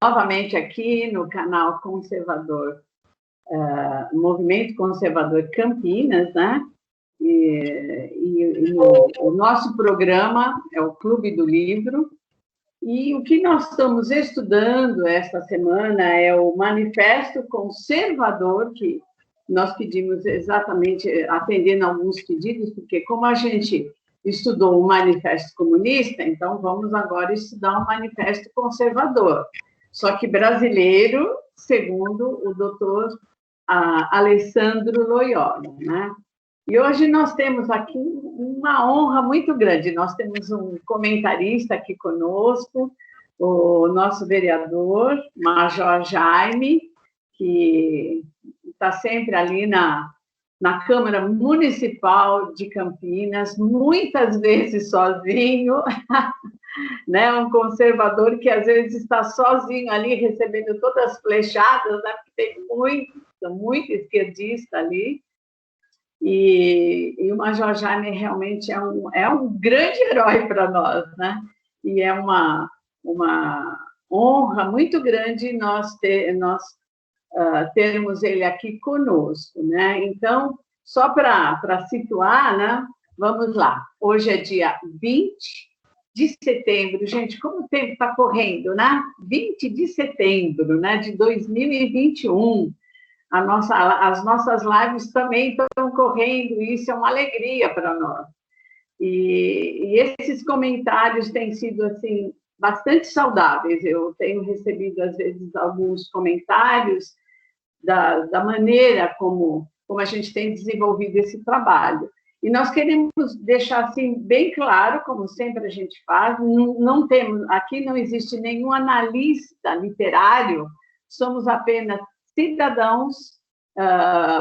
novamente aqui no canal Conservador, Movimento Conservador Campinas, né? O nosso programa é o Clube do Livro, e o que nós estamos estudando esta semana é o Manifesto Conservador, que nós pedimos exatamente, atendendo a alguns pedidos, porque como a gente estudou o Manifesto Comunista, então vamos agora estudar o Manifesto Conservador, só que brasileiro, segundo o doutor Alessandro Loyola, né? E hoje nós temos aqui uma honra muito grande. Nós temos um comentarista aqui conosco, o nosso vereador, Major Jaime, que está sempre ali na Câmara Municipal de Campinas, muitas vezes sozinho, né? Um conservador que às vezes está sozinho ali, recebendo todas as flechadas, né? Porque tem muito esquerdista ali. E o Major Jaime realmente é um grande herói para nós, né? E é uma honra muito grande nós termos ele aqui conosco, né? Então, só para situar, né? Vamos lá. Hoje é dia 20 de setembro. Gente, como o tempo está correndo, né? 20 de setembro, né? De 2021. As nossas lives também estão correndo, e isso é uma alegria para nós. E esses comentários têm sido, assim, bastante saudáveis. Eu tenho recebido, às vezes, alguns comentários da maneira como a gente tem desenvolvido esse trabalho. E nós queremos deixar, assim, bem claro, como sempre a gente faz, aqui não existe nenhum analista literário, somos apenas cidadãos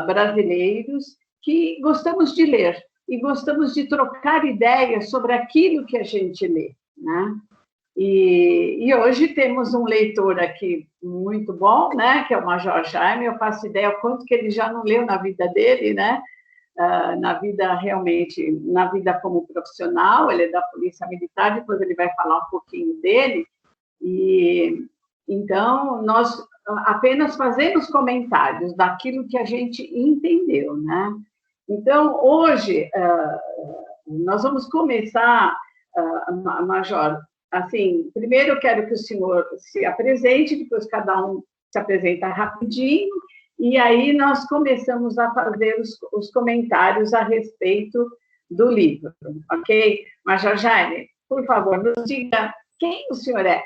brasileiros que gostamos de ler e gostamos de trocar ideias sobre aquilo que a gente lê, né? E hoje temos um leitor aqui muito bom, né? Que é o Major Jaime. Eu faço ideia o quanto que ele já não leu na vida dele, né? Na vida realmente, na vida como profissional. Ele é da Polícia Militar, depois ele vai falar um pouquinho dele. E então nós apenas fazemos comentários daquilo que a gente entendeu, né? Então hoje nós vamos começar, Major. Assim, primeiro eu quero que o senhor se apresente, depois cada um se apresenta rapidinho, e aí nós começamos a fazer os comentários a respeito do livro, ok? Major Jaime, por favor, nos diga quem o senhor é.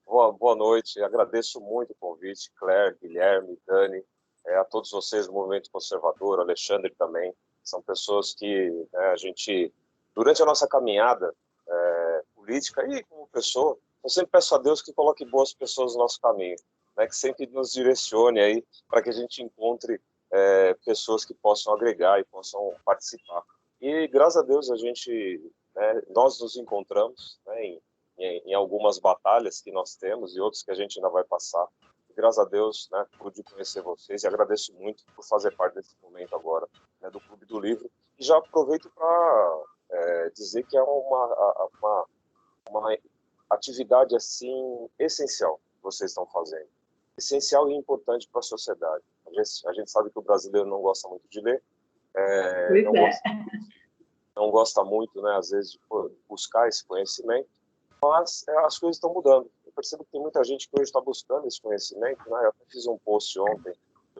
Boa noite, agradeço muito o convite, Claire, Guilherme, Dani, a todos vocês do Movimento Conservador, Alexandre também, são pessoas que a gente, durante a nossa caminhada política e como pessoa, eu sempre peço a Deus que coloque boas pessoas no nosso caminho, né, que sempre nos direcione aí para que a gente encontre pessoas que possam agregar e possam participar. E graças a Deus nós nos encontramos, né, em algumas batalhas que nós temos e outras que a gente ainda vai passar. E, graças a Deus, né, pude conhecer vocês e agradeço muito por fazer parte desse momento agora, né, do Clube do Livro. E já aproveito para dizer que é uma atividade assim essencial que vocês estão fazendo. Essencial e importante para a sociedade. A gente sabe que o brasileiro não gosta muito de ler, não gosta muito, né, às vezes, de buscar esse conhecimento, mas as coisas estão mudando. Eu percebo que tem muita gente que hoje está buscando esse conhecimento, né? Eu até fiz um post ontem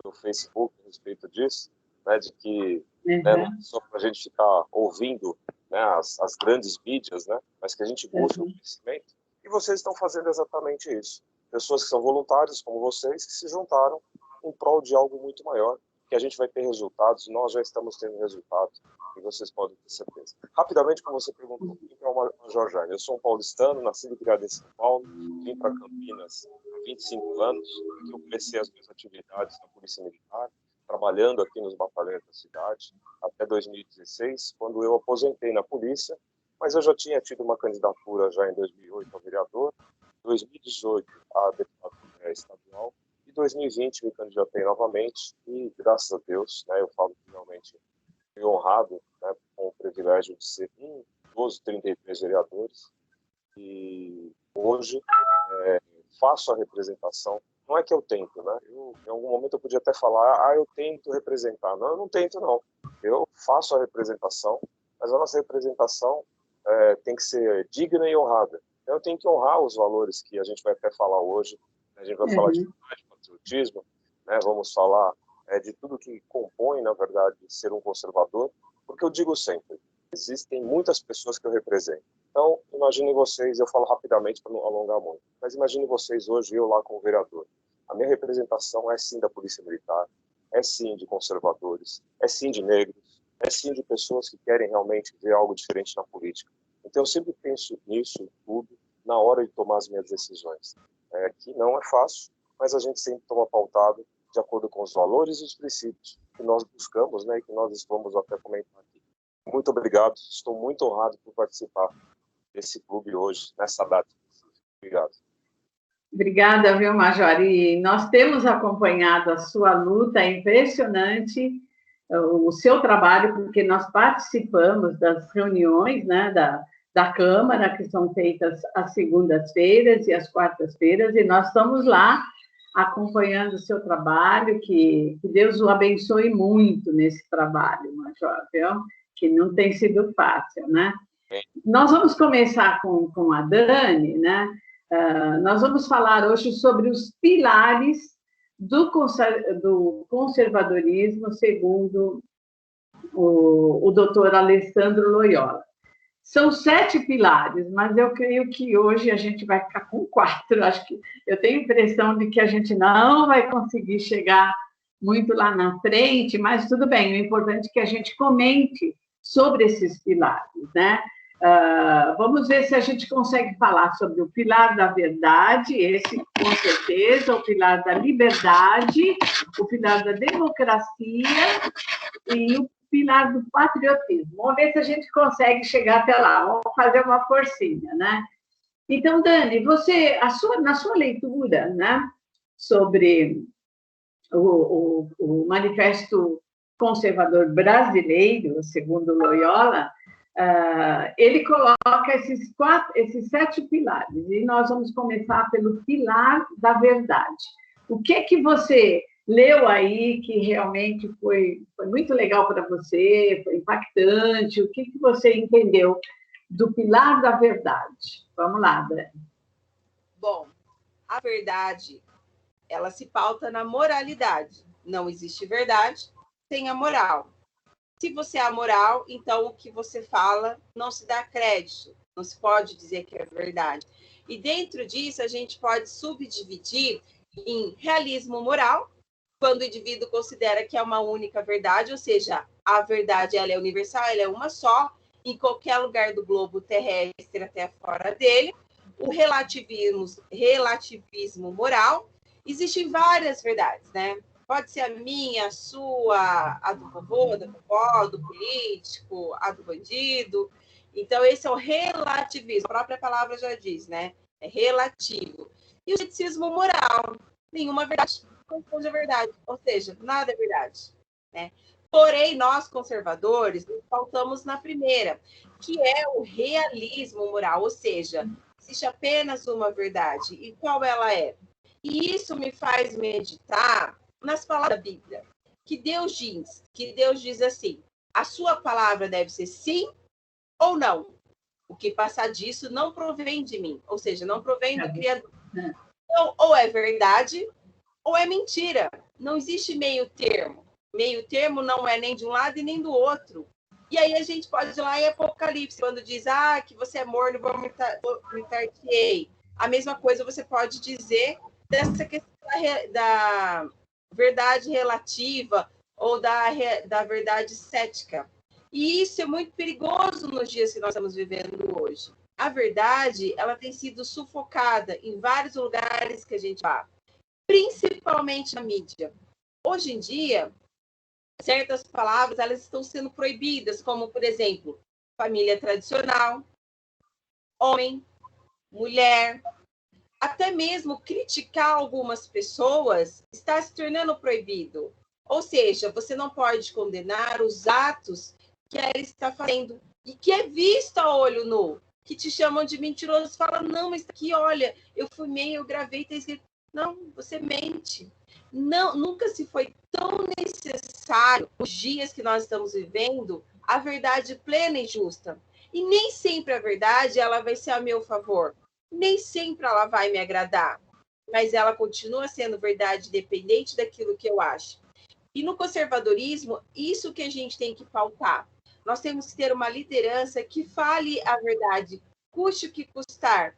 no Facebook a respeito disso, né, de que não é só para a gente ficar ouvindo, né, as grandes mídias, né, mas que a gente busque o conhecimento. E vocês estão fazendo exatamente isso. Pessoas que são voluntários, como vocês, que se juntaram em prol de algo muito maior, que a gente vai ter resultados, nós já estamos tendo resultados, e vocês podem ter certeza. Rapidamente, como você perguntou, quem é o Major Jaime? Eu sou um paulistano, nascido e criado em São Paulo, vim para Campinas há 25 anos, que eu comecei as minhas atividades na Polícia Militar, trabalhando aqui nos batalhões da cidade, até 2016, quando eu aposentei na polícia, mas eu já tinha tido uma candidatura já em 2008 a vereador, 2018 a deputado estadual, e 2020 me candidatei novamente, e graças a Deus, né, eu falo que realmente fui honrado, né, com o privilégio de ser um dos 33 vereadores, e hoje faço a representação. Não é que eu tento, né? Em algum momento eu podia até falar, eu tento representar. Não, eu não tento, não. Eu faço a representação, mas a nossa representação tem que ser digna e honrada. Então, eu tenho que honrar os valores que a gente vai até falar hoje. A gente vai falar de patriotismo, né? Vamos falar de tudo que compõe, na verdade, ser um conservador, porque eu digo sempre, existem muitas pessoas que eu represento. Então, imaginem vocês, eu falo rapidamente para não alongar muito, mas imaginem vocês hoje, eu lá como vereador. A minha representação é sim da Polícia Militar, é sim de conservadores, é sim de negros, é sim de pessoas que querem realmente ver algo diferente na política. Então, eu sempre penso nisso tudo na hora de tomar as minhas decisões. Que não é fácil, mas a gente sempre toma pautado de acordo com os valores e os princípios que nós buscamos, né, e que nós vamos até comentar aqui. Muito obrigado, estou muito honrado por participar desse clube hoje, nessa data. Obrigado. Obrigada, viu, Major? E nós temos acompanhado a sua luta, é impressionante o seu trabalho, porque nós participamos das reuniões, né, da Câmara, que são feitas às segundas-feiras e às quartas-feiras, e nós estamos lá acompanhando o seu trabalho, que Deus o abençoe muito nesse trabalho, Major, viu? Que não tem sido fácil, né? Nós vamos começar com a Dani, né? Nós vamos falar hoje sobre os pilares do conservadorismo, segundo o doutor Alessandro Loyola. São 7 pilares, mas eu creio que hoje a gente vai ficar com 4. Acho que eu tenho a impressão de que a gente não vai conseguir chegar muito lá na frente, mas tudo bem, o importante é que a gente comente sobre esses pilares, né? Vamos ver se a gente consegue falar sobre o pilar da verdade, esse com certeza, o pilar da liberdade, o pilar da democracia e o pilar do patriotismo. Vamos ver se a gente consegue chegar até lá, vamos fazer uma forcinha, né? Então, Dani, você, na sua leitura, né, sobre o Manifesto Conservador Brasileiro, segundo Loyola, ele coloca esses 7 pilares, e nós vamos começar pelo pilar da verdade. O que você leu aí que realmente foi muito legal para você, foi impactante? O que você entendeu do pilar da verdade? Vamos lá, Dani. Bom, a verdade, ela se pauta na moralidade. Não existe verdade sem a moral. Se você é amoral, então o que você fala não se dá crédito, não se pode dizer que é verdade. E dentro disso, a gente pode subdividir em realismo moral, quando o indivíduo considera que é uma única verdade, ou seja, a verdade ela é universal, ela é uma só, em qualquer lugar do globo terrestre até fora dele. O relativismo moral, existem várias verdades, né? Pode ser a minha, a sua, a do vovô, da vovó, do político, a do bandido. Então, esse é o relativismo. A própria palavra já diz, né? É relativo. E o ceticismo moral. Nenhuma verdade confunde a verdade. Ou seja, nada é verdade, né? Porém, nós, conservadores, nos pautamos na primeira, que é o realismo moral. Ou seja, existe apenas uma verdade. E qual ela é? E isso me faz meditar nas palavras da Bíblia, que Deus diz assim, a sua palavra deve ser sim ou não. O que passar disso não provém de mim, ou seja, não provém do Criador. Então, ou é verdade, ou é mentira. Não existe meio termo. Meio termo não é nem de um lado e nem do outro. E aí a gente pode ir lá em Apocalipse, quando diz, que você é morno, vomitar-te-ei. A mesma coisa você pode dizer dessa questão da verdade relativa ou da verdade cética. E isso é muito perigoso nos dias que nós estamos vivendo hoje. A verdade, ela tem sido sufocada em vários lugares que a gente vai, principalmente na mídia. Hoje em dia, certas palavras elas estão sendo proibidas, como, por exemplo, família tradicional, homem, mulher. Até mesmo criticar algumas pessoas está se tornando proibido. Ou seja, você não pode condenar os atos que ela está fazendo e que é visto a olho nu. que te chamam de mentiroso, fala, não, mas aqui, olha, eu fumei, eu gravei, tá escrito. Não, você mente. Não, nunca se foi tão necessário, os dias que nós estamos vivendo, a verdade plena e justa. E nem sempre a verdade ela vai ser a meu favor. Nem sempre ela vai me agradar. Mas ela continua sendo verdade, independente daquilo que eu acho. E no conservadorismo, isso que a gente tem que pautar. Nós temos que ter uma liderança que fale a verdade, custe o que custar,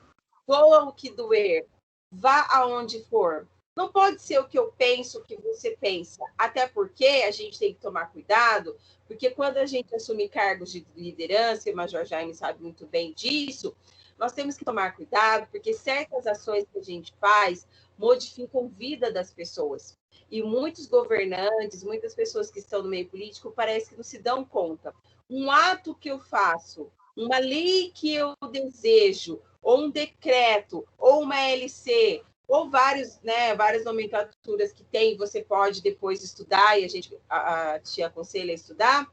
doa o que doer, vá aonde for. Não pode ser o que eu penso, o que você pensa. Até porque a gente tem que tomar cuidado, porque quando a gente assume cargos de liderança, e o Major Jaime sabe muito bem disso, nós temos que tomar cuidado, porque certas ações que a gente faz modificam a vida das pessoas. E muitos governantes, muitas pessoas que estão no meio político, parece que não se dão conta. Um ato que eu faço, uma lei que eu desejo, ou um decreto, ou uma LC, ou várias nomenclaturas que tem, você pode depois estudar, e a gente te aconselha a estudar,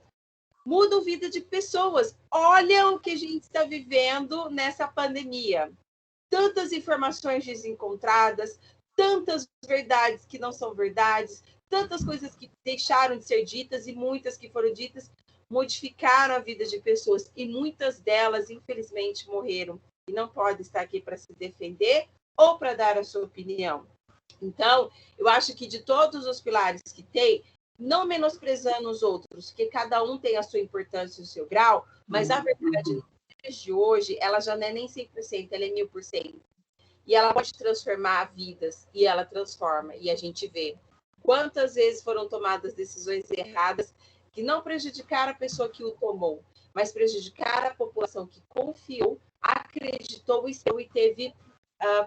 mudam a vida de pessoas. Olha o que a gente está vivendo nessa pandemia. Tantas informações desencontradas, tantas verdades que não são verdades, tantas coisas que deixaram de ser ditas e muitas que foram ditas modificaram a vida de pessoas e muitas delas, infelizmente, morreram e não podem estar aqui para se defender ou para dar a sua opinião. Então, eu acho que de todos os pilares que tem, não menosprezando os outros, porque cada um tem a sua importância e o seu grau, mas a verdade nos dias de hoje, ela já não é nem 100%, ela é 1000%. E ela pode transformar vidas, e ela transforma, e a gente vê quantas vezes foram tomadas decisões erradas que não prejudicaram a pessoa que o tomou, mas prejudicaram a população que confiou, acreditou e teve,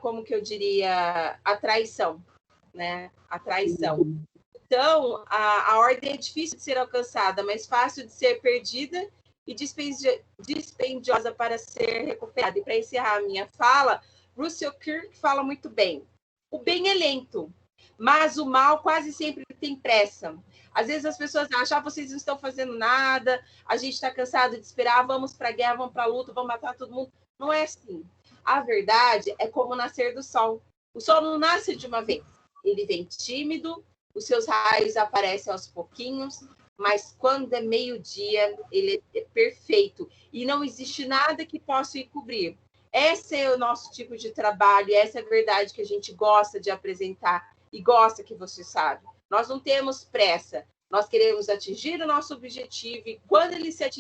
como que eu diria, a traição, né? A traição. Então, a ordem é difícil de ser alcançada, mas fácil de ser perdida e dispendiosa para ser recuperada. E para encerrar a minha fala, Russell Kirk fala muito bem. O bem é lento, mas o mal quase sempre tem pressa. Às vezes as pessoas acham, vocês não estão fazendo nada, a gente está cansado de esperar, vamos para a guerra, vamos para a luta, vamos matar todo mundo. Não é assim. A verdade é como o nascer do sol. O sol não nasce de uma vez. Ele vem tímido, os seus raios aparecem aos pouquinhos, mas quando é meio-dia, ele é perfeito. E não existe nada que possa encobrir. Esse é o nosso tipo de trabalho, essa é a verdade que a gente gosta de apresentar e gosta que você sabe. Nós não temos pressa, nós queremos atingir o nosso objetivo e quando ele ser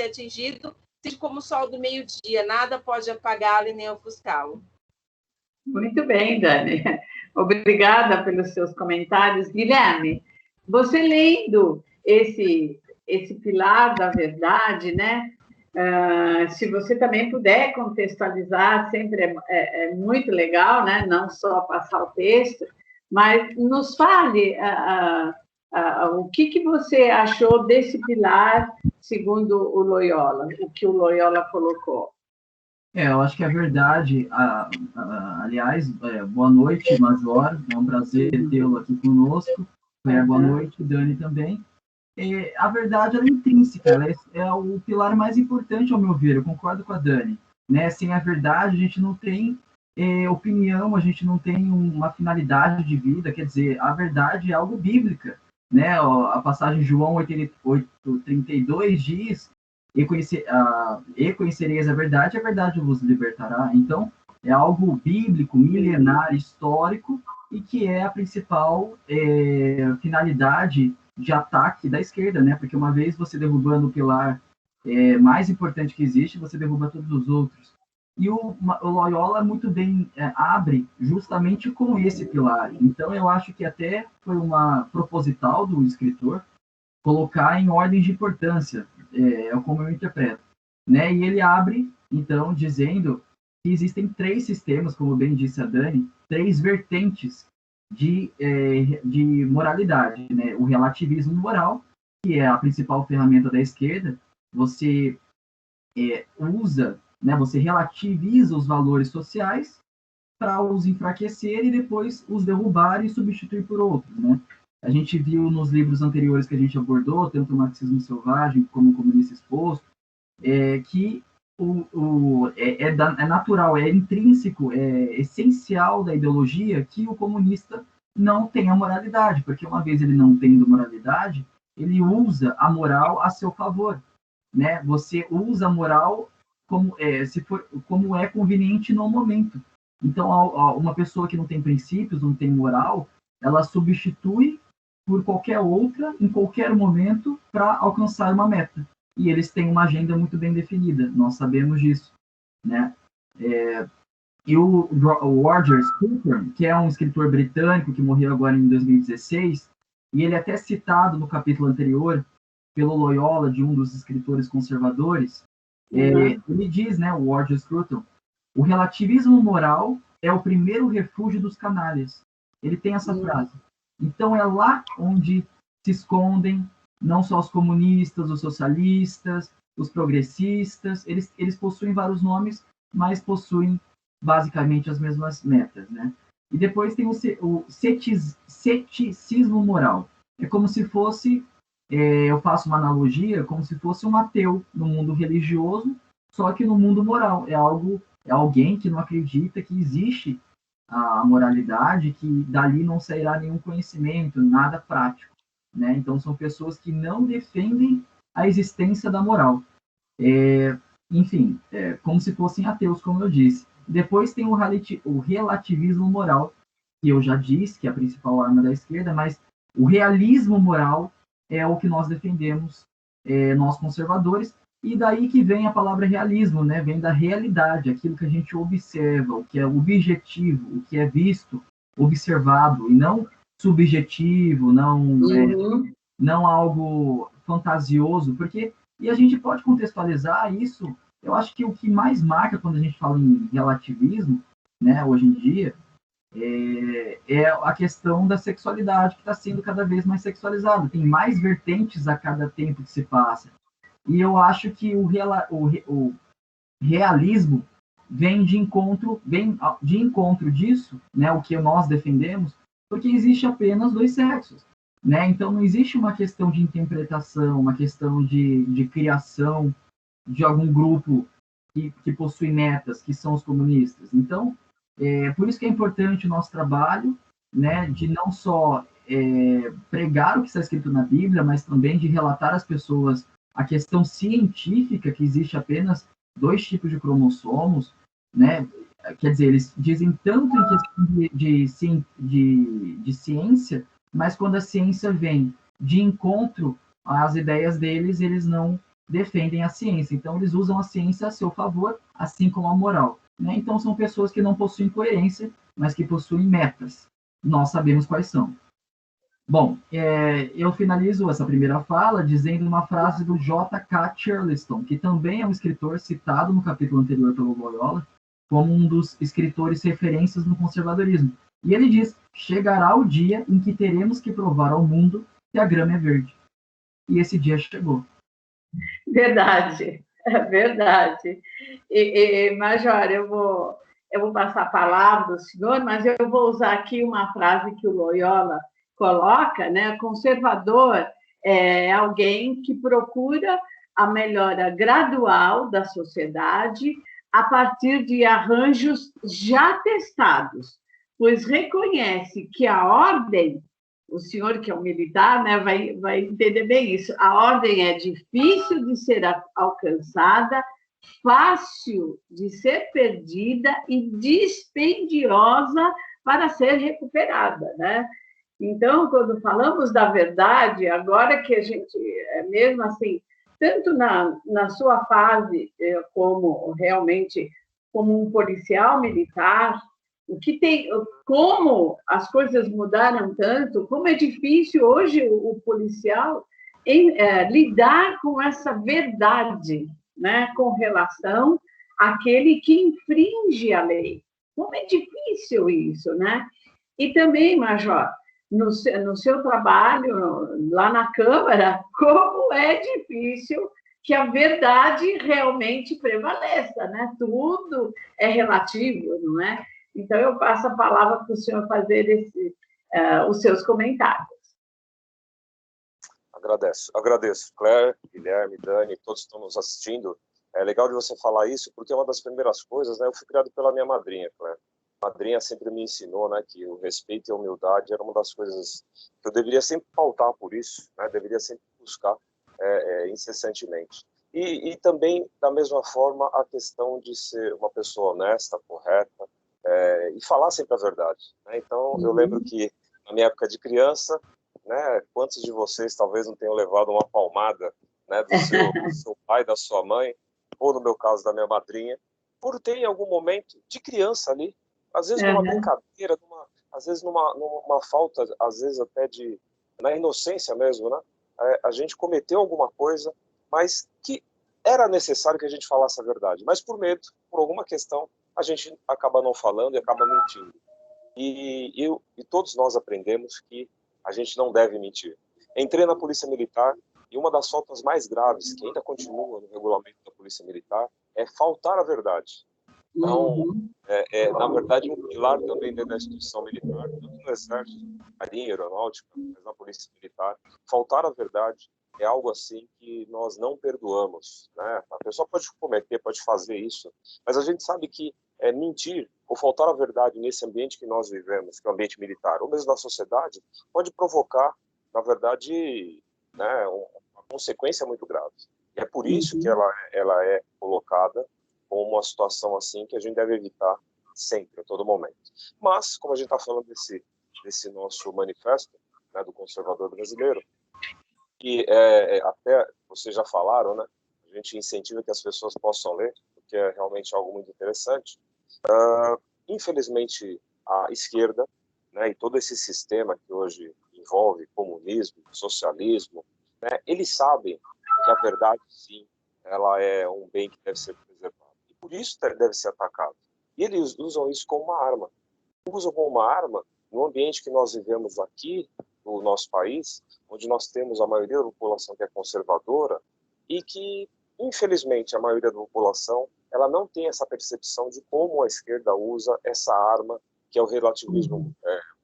atingido, seja como o sol do meio-dia, nada pode apagá-lo e nem ofuscá-lo. Muito bem, Dani. Obrigada pelos seus comentários. Guilherme, você lendo esse pilar da verdade, né? Se você também puder contextualizar, sempre é muito legal, né? Não só passar o texto, mas nos fale o que você achou desse pilar, segundo o Loyola, o que o Loyola colocou. Eu acho que é verdade. Aliás, boa noite, Major. É um prazer tê-lo aqui conosco. Boa noite, Dani também. A verdade ela é intrínseca, ela é o pilar mais importante, ao meu ver. Eu concordo com a Dani. Né? Sem a verdade, a gente não tem opinião, a gente não tem uma finalidade de vida. Quer dizer, a verdade é algo bíblica. Né? A passagem de João 8:32 diz: e conhecereis a verdade vos libertará. Então, é algo bíblico, milenar, histórico, e que é a principal finalidade de ataque da esquerda, né? Porque uma vez você derrubando o pilar mais importante que existe, você derruba todos os outros. E o Loyola muito bem abre justamente com esse pilar. Então, eu acho que até foi uma proposital do escritor colocar em ordem de importância, como eu interpreto, né? E ele abre, então, dizendo que existem 3 sistemas, como bem disse a Dani, 3 vertentes de moralidade, né? O relativismo moral, que é a principal ferramenta da esquerda, você usa, né? Você relativiza os valores sociais para os enfraquecer e depois os derrubar e substituir por outros, né? A gente viu nos livros anteriores que a gente abordou, tanto o Marxismo Selvagem como o Comunista Exposto, que é natural, é intrínseco, é essencial da ideologia que o comunista não tenha moralidade, porque uma vez ele não tendo moralidade, ele usa a moral a seu favor, né? Você usa a moral como é conveniente no momento. Então, uma pessoa que não tem princípios, não tem moral, ela substitui por qualquer outra, em qualquer momento, para alcançar uma meta. E eles têm uma agenda muito bem definida, nós sabemos disso, né? E o Roger Scruton, que é um escritor britânico que morreu agora em 2016, e ele é até citado no capítulo anterior pelo Loyola, de um dos escritores conservadores, ele diz, né, o Roger Scruton, o relativismo moral é o primeiro refúgio dos canalhas. Ele tem essa frase. Então é lá onde se escondem não só os comunistas, os socialistas, os progressistas, eles possuem vários nomes, mas possuem basicamente as mesmas metas, né? E depois tem o ceticismo moral. É como se fosse, eu faço uma analogia, como se fosse um ateu no mundo religioso, só que no mundo moral. É alguém que não acredita que existe a moralidade, que dali não sairá nenhum conhecimento, nada prático, né? Então são pessoas que não defendem a existência da moral. Enfim, como se fossem ateus, como eu disse. Depois tem o relativismo moral, que eu já disse, que é a principal arma da esquerda, mas o realismo moral é o que nós defendemos, nós conservadores, e daí que vem a palavra realismo, né? Vem da realidade, aquilo que a gente observa, o que é objetivo, o que é visto, observado, e não subjetivo, não algo fantasioso, porque, e a gente pode contextualizar isso, eu acho que o que mais marca quando a gente fala em relativismo, né, hoje em dia, é a questão da sexualidade, que está sendo cada vez mais sexualizada. Tem mais vertentes a cada tempo que se passa. E eu acho que o realismo vem de encontro disso, né, o que nós defendemos, porque existe apenas dois sexos, né? Então não existe uma questão de interpretação, uma questão de criação de algum grupo que possui metas, que são os comunistas. Então, por isso que é importante o nosso trabalho, né, de não só pregar o que está escrito na Bíblia, mas também de relatar às pessoas a questão científica, que existe apenas 2 tipos de cromossomos, né? Quer dizer, eles dizem tanto em questão de ciência, mas quando a ciência vem de encontro às ideias deles, eles não defendem a ciência. Então, eles usam a ciência a seu favor, assim como a moral, né? Então, são pessoas que não possuem coerência, mas que possuem metas. Nós sabemos quais são. Bom, eu finalizo essa primeira fala dizendo uma frase do J.K. Chesterton, que também é um escritor citado no capítulo anterior pelo Loyola, como um dos escritores referências no conservadorismo. E ele diz: chegará o dia em que teremos que provar ao mundo que a grama é verde. E esse dia chegou. Verdade, é verdade. Major, eu vou passar a palavra do senhor, mas eu vou usar aqui uma frase que o Loyola coloca, né? Conservador é alguém que procura a melhora gradual da sociedade a partir de arranjos já testados, pois reconhece que a ordem, o senhor que é um militar, né, vai entender bem isso, a ordem é difícil de ser alcançada, fácil de ser perdida e dispendiosa para ser recuperada, né? Então, quando falamos da verdade, agora que a gente, mesmo assim, tanto na sua fase como realmente como um policial militar, como as coisas mudaram tanto, como é difícil hoje o policial lidar com essa verdade, né, com relação àquele que infringe a lei. Como é difícil isso, né? E também, Major, no seu trabalho lá na Câmara, como é difícil que a verdade realmente prevaleça, né? Tudo é relativo, não é? Então, eu passo a palavra para o senhor fazer os seus comentários. Agradeço. Claire, Guilherme, Dani, todos que estão nos assistindo. É legal de você falar isso, porque é uma das primeiras coisas, né? Eu fui criado pela minha madrinha, Claire. A madrinha sempre me ensinou, né, que o respeito e a humildade era uma das coisas que eu deveria sempre pautar por isso, né? Deveria sempre buscar incessantemente. E também, da mesma forma, a questão de ser uma pessoa honesta, correta, e falar sempre a verdade, né? Então, eu lembro que, na minha época de criança, né, quantos de vocês talvez não tenham levado uma palmada, né, do seu pai, da sua mãe, ou no meu caso, da minha madrinha, por ter em algum momento de criança ali, às vezes numa brincadeira, às vezes numa falta, às vezes até na inocência mesmo, né? A gente cometeu alguma coisa, mas que era necessário que a gente falasse a verdade. Mas por medo, por alguma questão, a gente acaba não falando e acaba mentindo. E todos nós aprendemos que a gente não deve mentir. Entrei na Polícia Militar e uma das faltas mais graves, que ainda continua no regulamento da Polícia Militar, é faltar a verdade. Então, na verdade, um pilar também dentro da instituição militar, tanto no Exército, Marinha, Aeronáutica, mas na Polícia Militar, faltar a verdade é algo assim que nós não perdoamos, né? A pessoa pode cometer, pode fazer isso, mas a gente sabe que mentir ou faltar a verdade nesse ambiente que nós vivemos, que é o ambiente militar, ou mesmo na sociedade, pode provocar, na verdade, né, uma consequência muito grave. E é por isso que ela é colocada como uma situação assim que a gente deve evitar sempre, a todo momento. Mas, como a gente está falando desse nosso manifesto, né, do conservador brasileiro, que até vocês já falaram, né, a gente incentiva que as pessoas possam ler, porque é realmente algo muito interessante. Infelizmente, a esquerda, né, e todo esse sistema que hoje envolve comunismo, socialismo, né, eles sabem que a verdade, sim, ela é um bem que deve ser preservado. E por isso deve ser atacado. E eles usam isso como uma arma. Usam como uma arma no ambiente que nós vivemos aqui, no nosso país, onde nós temos a maioria da população que é conservadora e que, infelizmente, a maioria da população ela não tem essa percepção de como a esquerda usa essa arma, que é o relativismo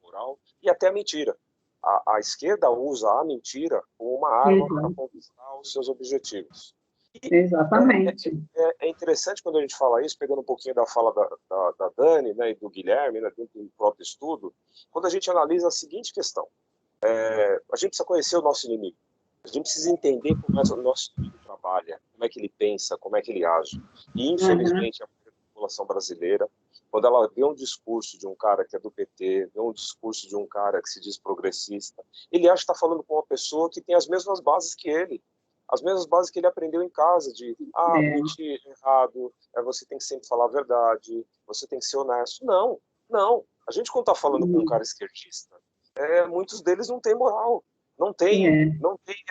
moral, e até a mentira. A esquerda usa a mentira como uma arma para conquistar os seus objetivos. E Exatamente. É interessante quando a gente fala isso, pegando um pouquinho da fala da Dani, né, e do Guilherme, né, dentro do próprio estudo, quando a gente analisa a seguinte questão. A gente precisa conhecer o nosso inimigo. A gente precisa entender como o nosso inimigo trabalha, como é que ele pensa, como é que ele age. E, infelizmente, a população brasileira, quando ela vê um discurso de um cara que é do PT, vê um discurso de um cara que se diz progressista, ele acha que está falando com uma pessoa que tem as mesmas bases que ele. As mesmas bases que ele aprendeu em casa, de mentir errado, você tem que sempre falar a verdade, você tem que ser honesto. Não, não. A gente, quando está falando com um cara esquerdista, muitos deles não têm moral, não tem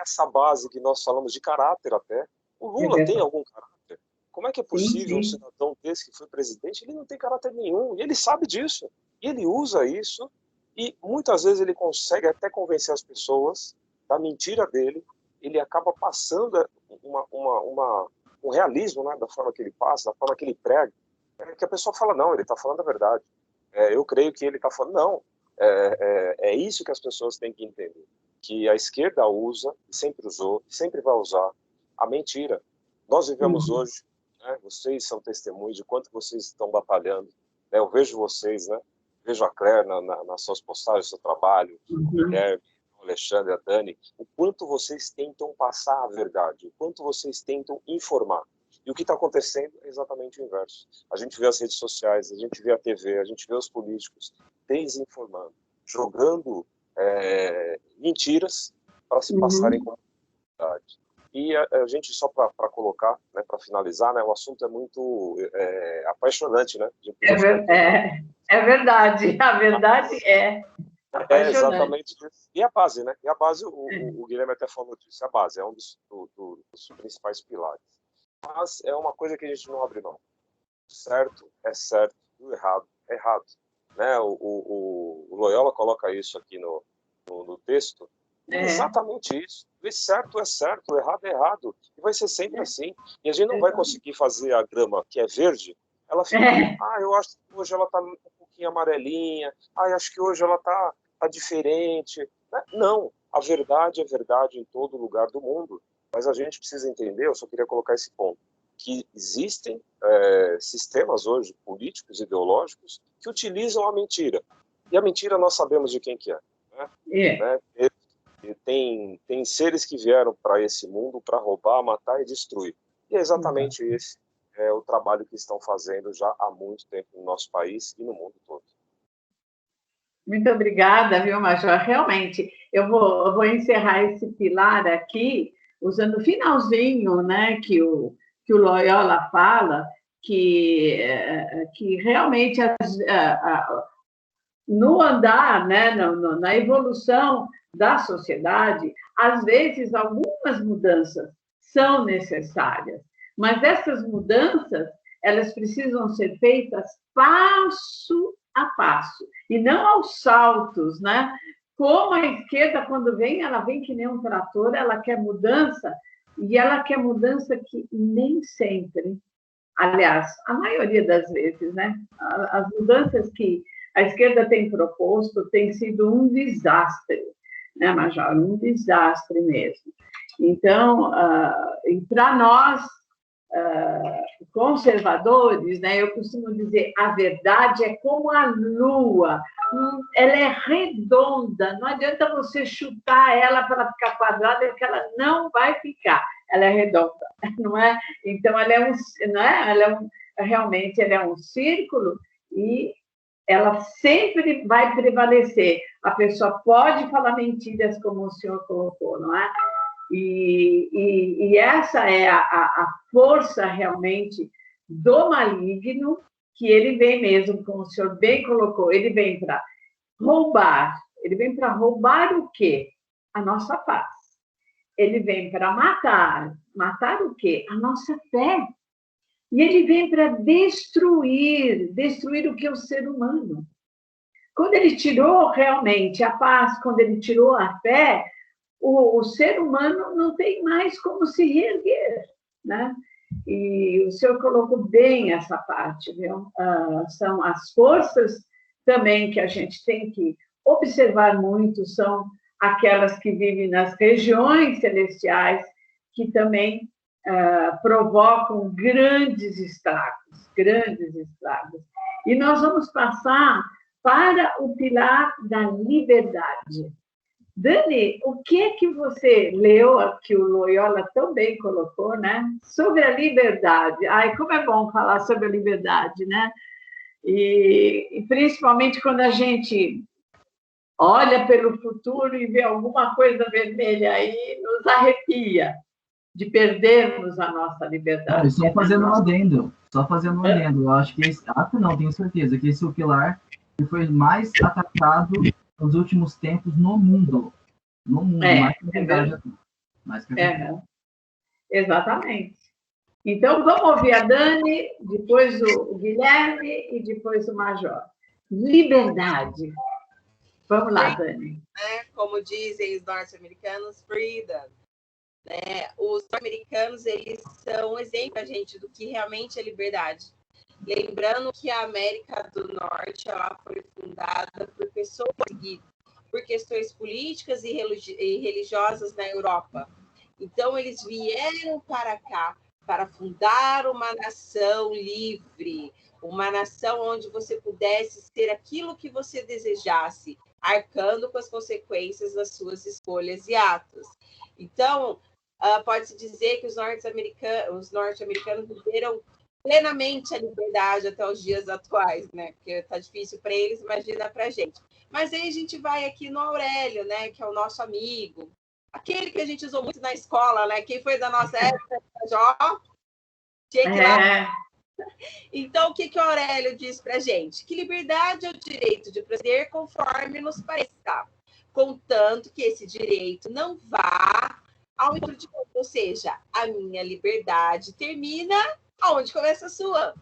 essa base que nós falamos de caráter até. O Lula tem algum caráter. Como é que é possível um cidadão desse que foi presidente, ele não tem caráter nenhum, e ele sabe disso, e ele usa isso, e muitas vezes ele consegue até convencer as pessoas da mentira dele, ele acaba passando um realismo, né, da forma que ele passa, da forma que ele prega, que a pessoa fala, não, ele está falando a verdade. Eu creio que ele está falando, não. É isso que as pessoas têm que entender, que a esquerda usa, sempre usou, sempre vai usar a mentira. Nós vivemos hoje, né, vocês são testemunhos de quanto vocês estão batalhando, né, eu vejo vocês, né, vejo a Claire nas suas postagens, no seu trabalho, o Guilherme, o Alexandre, a Dani, o quanto vocês tentam passar a verdade, o quanto vocês tentam informar. E o que está acontecendo é exatamente o inverso. A gente vê as redes sociais, a gente vê a TV, a gente vê os políticos desinformando, jogando mentiras para se passarem como verdade. E a gente, só para colocar, né, para finalizar, né, o assunto é muito apaixonante, né? É verdade, a verdade é apaixonante. Exatamente isso. E a base, né? E a base, o Guilherme até falou disso, a base é um dos principais pilares. Mas é uma coisa que a gente não abre mão. Certo é certo, o errado é errado. Né? O Loyola coloca isso aqui no texto. Exatamente isso. O certo é certo, o errado é errado. E vai ser sempre assim. E a gente não vai conseguir fazer a grama que é verde, ela fica, eu acho que hoje ela está um pouquinho amarelinha, eu acho que hoje ela está diferente. Não, a verdade é verdade em todo lugar do mundo. Mas a gente precisa entender, eu só queria colocar esse ponto, que existem sistemas hoje políticos, ideológicos, que utilizam a mentira. E a mentira nós sabemos de quem que é. Né? Tem seres que vieram para esse mundo para roubar, matar e destruir. E é exatamente esse o trabalho que estão fazendo já há muito tempo no nosso país e no mundo todo. Muito obrigada, viu, Major? Realmente, eu vou encerrar esse pilar aqui usando o finalzinho, né, que o Loyola fala, que realmente no andar, né, na evolução da sociedade, às vezes algumas mudanças são necessárias, mas essas mudanças elas precisam ser feitas passo a passo e não aos saltos, né? Como a esquerda, quando vem, ela vem que nem um trator, ela quer mudança, e ela quer mudança que nem sempre, aliás, a maioria das vezes, né? As mudanças que a esquerda tem proposto tem sido um desastre, né, Major? Um desastre mesmo. Então, para nós, conservadores, né, eu costumo dizer, a verdade é como a lua, ela é redonda, não adianta você chutar ela para ficar quadrada, que ela não vai ficar, ela é redonda, não é? Então, ela é realmente ela é um círculo e ela sempre vai prevalecer. A pessoa pode falar mentiras, como o senhor colocou, não é? E essa é a força realmente do maligno, que ele vem mesmo, como o senhor bem colocou, ele vem para roubar. Ele vem para roubar o quê? A nossa paz. Ele vem para matar. Matar o quê? A nossa fé. E ele vem para destruir o que é o ser humano. Quando ele tirou realmente a paz, quando ele tirou a fé, o ser humano não tem mais como se reerguer, né? E o senhor colocou bem essa parte, viu? São as forças também que a gente tem que observar muito, são aquelas que vivem nas regiões celestiais, que também provocam grandes estragos. E nós vamos passar para o pilar da liberdade. Dani, o que você leu, que o Loyola tão bem colocou, né? Sobre a liberdade. Ai, como é bom falar sobre a liberdade, né? E principalmente quando a gente olha pelo futuro e vê alguma coisa vermelha aí, nos arrepia de perdermos a nossa liberdade. Só fazendo um adendo. Eu acho que não, tenho certeza que esse é o pilar que foi mais atacado nos últimos tempos no mundo. Mais que a verdade. Exatamente. Então, vamos ouvir a Dani, depois o Guilherme e depois o Major. Liberdade. Vamos lá, Dani. Como dizem os norte-americanos, freedom. Os norte-americanos, eles são um exemplo para a gente do que realmente é liberdade. Lembrando que a América do Norte ela foi fundada por pessoas por questões políticas e religiosas na Europa. Então, eles vieram para cá para fundar uma nação livre, uma nação onde você pudesse ser aquilo que você desejasse, arcando com as consequências das suas escolhas e atos. Então, pode-se dizer que os norte-americanos viveram plenamente a liberdade até os dias atuais, né? Porque está difícil para eles, imagina para a gente. Mas aí a gente vai aqui no Aurélio, né? Que é o nosso amigo, aquele que a gente usou muito na escola, né? Quem foi da nossa época, já tinha que ir lá. Então, o que o Aurélio diz para a gente? Que liberdade é o direito de proceder conforme nos pareça, contanto que esse direito não vá ao encontro de outro, ou seja, a minha liberdade termina aonde começa a sua.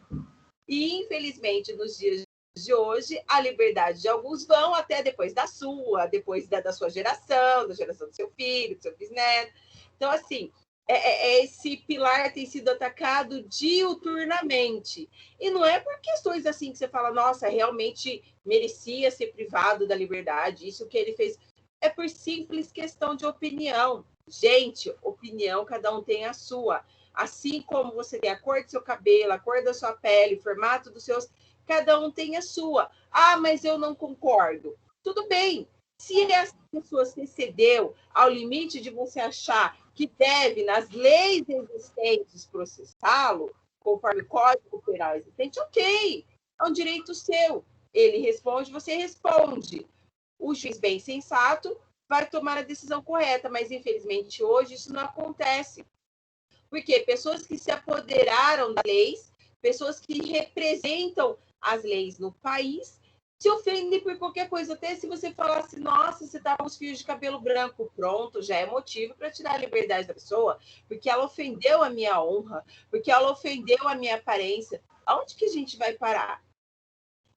E, infelizmente, nos dias de hoje, a liberdade de alguns vão até depois da sua, depois da sua geração, da geração do seu filho, do seu bisneto. Então, assim, esse pilar tem sido atacado diuturnamente. E não é por questões assim que você fala, nossa, realmente merecia ser privado da liberdade, isso que ele fez. É por simples questão de opinião. Gente, opinião, cada um tem a sua. Assim como você tem a cor do seu cabelo, a cor da sua pele, o formato dos seus, cada um tem a sua. Ah, mas eu não concordo. Tudo bem. Se essa pessoa se excedeu ao limite de você achar que deve, nas leis existentes, processá-lo, conforme o Código Penal existente, ok, é um direito seu. Ele responde, você responde. O juiz bem sensato vai tomar a decisão correta, mas infelizmente hoje isso não acontece. Porque pessoas que se apoderaram das leis, pessoas que representam as leis no país, se ofendem por qualquer coisa. Até se você falasse, nossa, você tá com os fios de cabelo branco, pronto, já é motivo para tirar a liberdade da pessoa, porque ela ofendeu a minha honra, porque ela ofendeu a minha aparência. Aonde que a gente vai parar?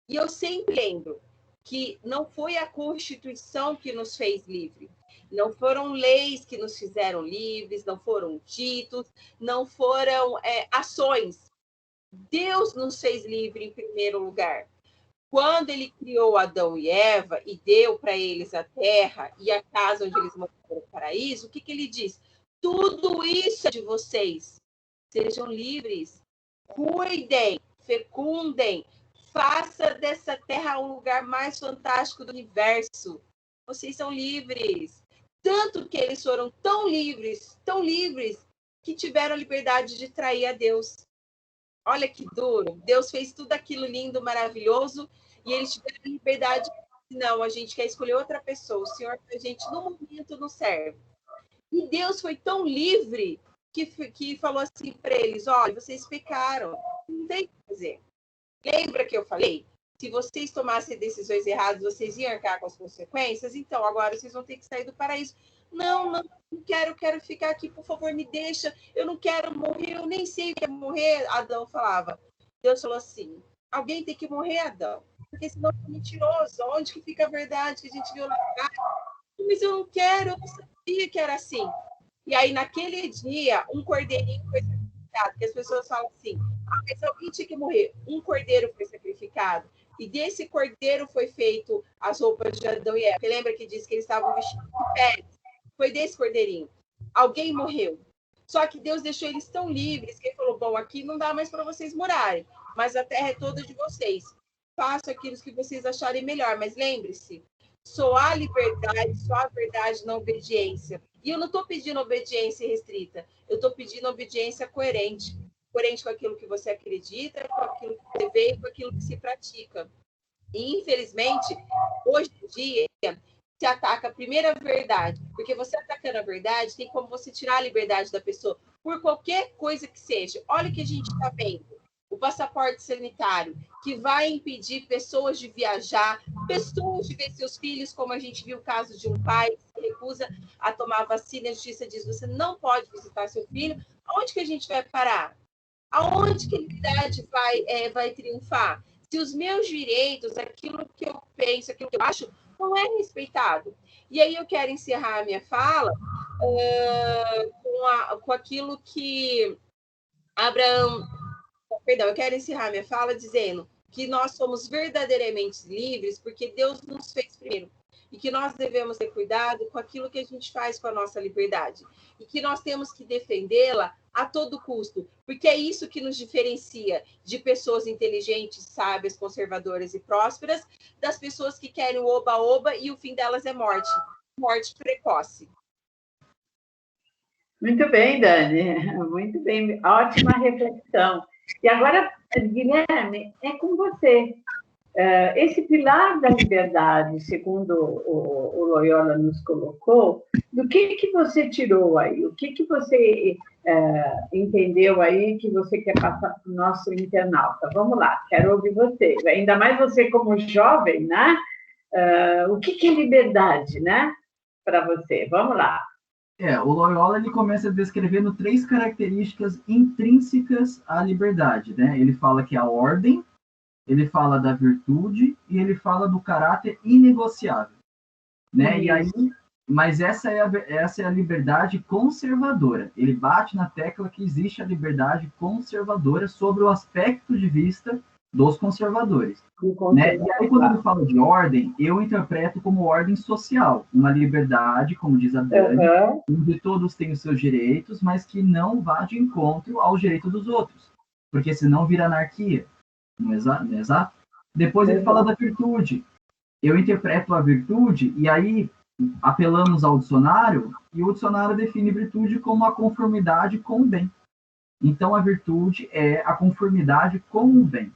E eu sempre lembro que não foi a Constituição que nos fez livre, não foram leis que nos fizeram livres, não foram títulos, não foram ações. Deus nos fez livre em primeiro lugar. Quando ele criou Adão e Eva e deu para eles a terra e a casa onde eles moraram no paraíso, o que ele diz? Tudo isso é de vocês. Sejam livres, cuidem, fecundem, faça dessa terra um lugar mais fantástico do universo. Vocês são livres. Tanto que eles foram tão livres, que tiveram a liberdade de trair a Deus. Olha que duro. Deus fez tudo aquilo lindo, maravilhoso, e eles tiveram a liberdade. Não, a gente quer escolher outra pessoa. O Senhor, a gente, no momento, não serve. E Deus foi tão livre que falou assim para eles, olha, vocês pecaram. Não tem o que fazer. Lembra que eu falei? Se vocês tomassem decisões erradas, vocês iam arcar com as consequências? Então, agora vocês vão ter que sair do paraíso. Não quero ficar aqui, por favor, me deixa. Eu não quero morrer, eu nem sei o que é morrer. Adão falava. Deus falou assim, alguém tem que morrer, Adão. Porque senão é mentiroso. Onde que fica a verdade que a gente viu lá atrás? Mas eu não quero, eu não sabia que era assim. E aí, naquele dia, um cordeirinho foi sacrificado. Porque as pessoas falam assim, mas alguém tinha que morrer. Um cordeiro foi sacrificado. E desse cordeiro foi feito as roupas de Adão e Eva. Você lembra que disse que eles estavam vestidos de peles? Foi desse cordeirinho. Alguém morreu. Só que Deus deixou eles tão livres que ele falou, bom, aqui não dá mais para vocês morarem, mas a terra é toda de vocês. Façam aquilo que vocês acharem melhor, mas lembre-se, só há liberdade, só há verdade na obediência. E eu não estou pedindo obediência restrita, eu estou pedindo obediência coerente. Coerente com aquilo que você acredita, com aquilo que você vê e com aquilo que se pratica. E, infelizmente, hoje em dia, se ataca a primeira verdade, porque você atacando a verdade, tem como você tirar a liberdade da pessoa, por qualquer coisa que seja. Olha o que a gente está vendo. O passaporte sanitário, que vai impedir pessoas de viajar, pessoas de ver seus filhos, como a gente viu o caso de um pai que se recusa a tomar a vacina, a justiça diz, você não pode visitar seu filho. Aonde que a gente vai parar? Aonde que a liberdade vai triunfar? Se os meus direitos, aquilo que eu penso, aquilo que eu acho, não é respeitado. E aí eu quero encerrar a minha fala com aquilo que Abraão... Perdão, eu quero encerrar a minha fala dizendo que nós somos verdadeiramente livres porque Deus nos fez primeiro. E que nós devemos ter cuidado com aquilo que a gente faz com a nossa liberdade. E que nós temos que defendê-la a todo custo, porque é isso que nos diferencia de pessoas inteligentes, sábias, conservadoras e prósperas, das pessoas que querem o oba-oba e o fim delas é morte. Morte precoce. Muito bem, Dani. Muito bem. Ótima reflexão. E agora, Guilherme, é com você. Esse pilar da liberdade, segundo o Loyola nos colocou, do que você tirou aí? O que você entendeu aí que você quer passar para o nosso internauta? Vamos lá, quero ouvir você. Ainda mais você como jovem, né? O que é liberdade, né? Para você. Vamos lá. O Loyola ele começa descrevendo 3 características intrínsecas à liberdade, né? Ele fala que é a ordem, ele fala da virtude e ele fala do caráter inegociável, né? E aí, mas essa é a liberdade conservadora. Ele bate na tecla que existe a liberdade conservadora sobre o aspecto de vista dos conservadores. Né? E aí, quando ele fala de ordem, eu interpreto como ordem social, uma liberdade, como diz a Dani, onde todos têm os seus direitos, mas que não vá de encontro ao direito dos outros, porque senão vira anarquia. Não é exato? Depois ele fala da virtude. Eu interpreto a virtude, e aí apelamos ao dicionário, e o dicionário define virtude como a conformidade com o bem. Então, a virtude é a conformidade com o bem.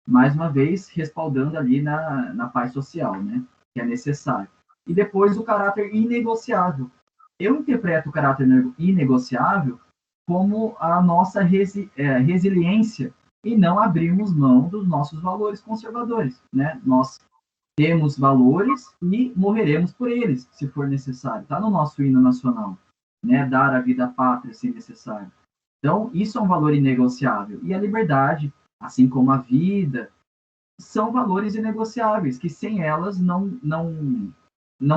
Mais uma vez, respaldando ali na paz social, né? Que é necessário. E depois, o caráter inegociável. Eu interpreto o caráter inegociável como a nossa resiliência e não abrirmos mão dos nossos valores conservadores, né? Nós temos valores e morreremos por eles, se for necessário. Está no nosso hino nacional, né? Dar a vida à pátria, se necessário. Então, isso é um valor inegociável. E a liberdade, assim como a vida, são valores inegociáveis, que sem elas não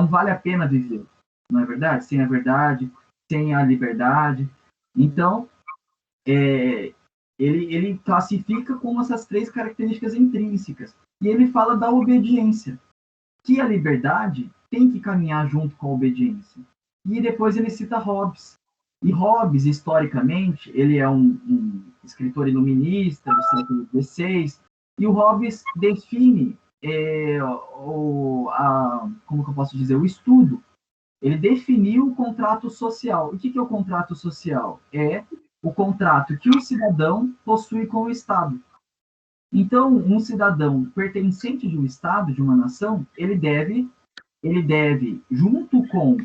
vale a pena viver. Não é verdade? Sem a verdade, sem a liberdade. Então, ele classifica como essas três características intrínsecas. E ele fala da obediência, que a liberdade tem que caminhar junto com a obediência. E depois ele cita Hobbes. E Hobbes, historicamente, ele é um escritor iluminista do século XVI, e o Hobbes define como que eu posso dizer, o estudo. Ele definiu o contrato social. O que é o contrato social? É o contrato que o cidadão possui com o Estado. Então, um cidadão pertencente de um Estado, de uma nação, ele deve, junto com,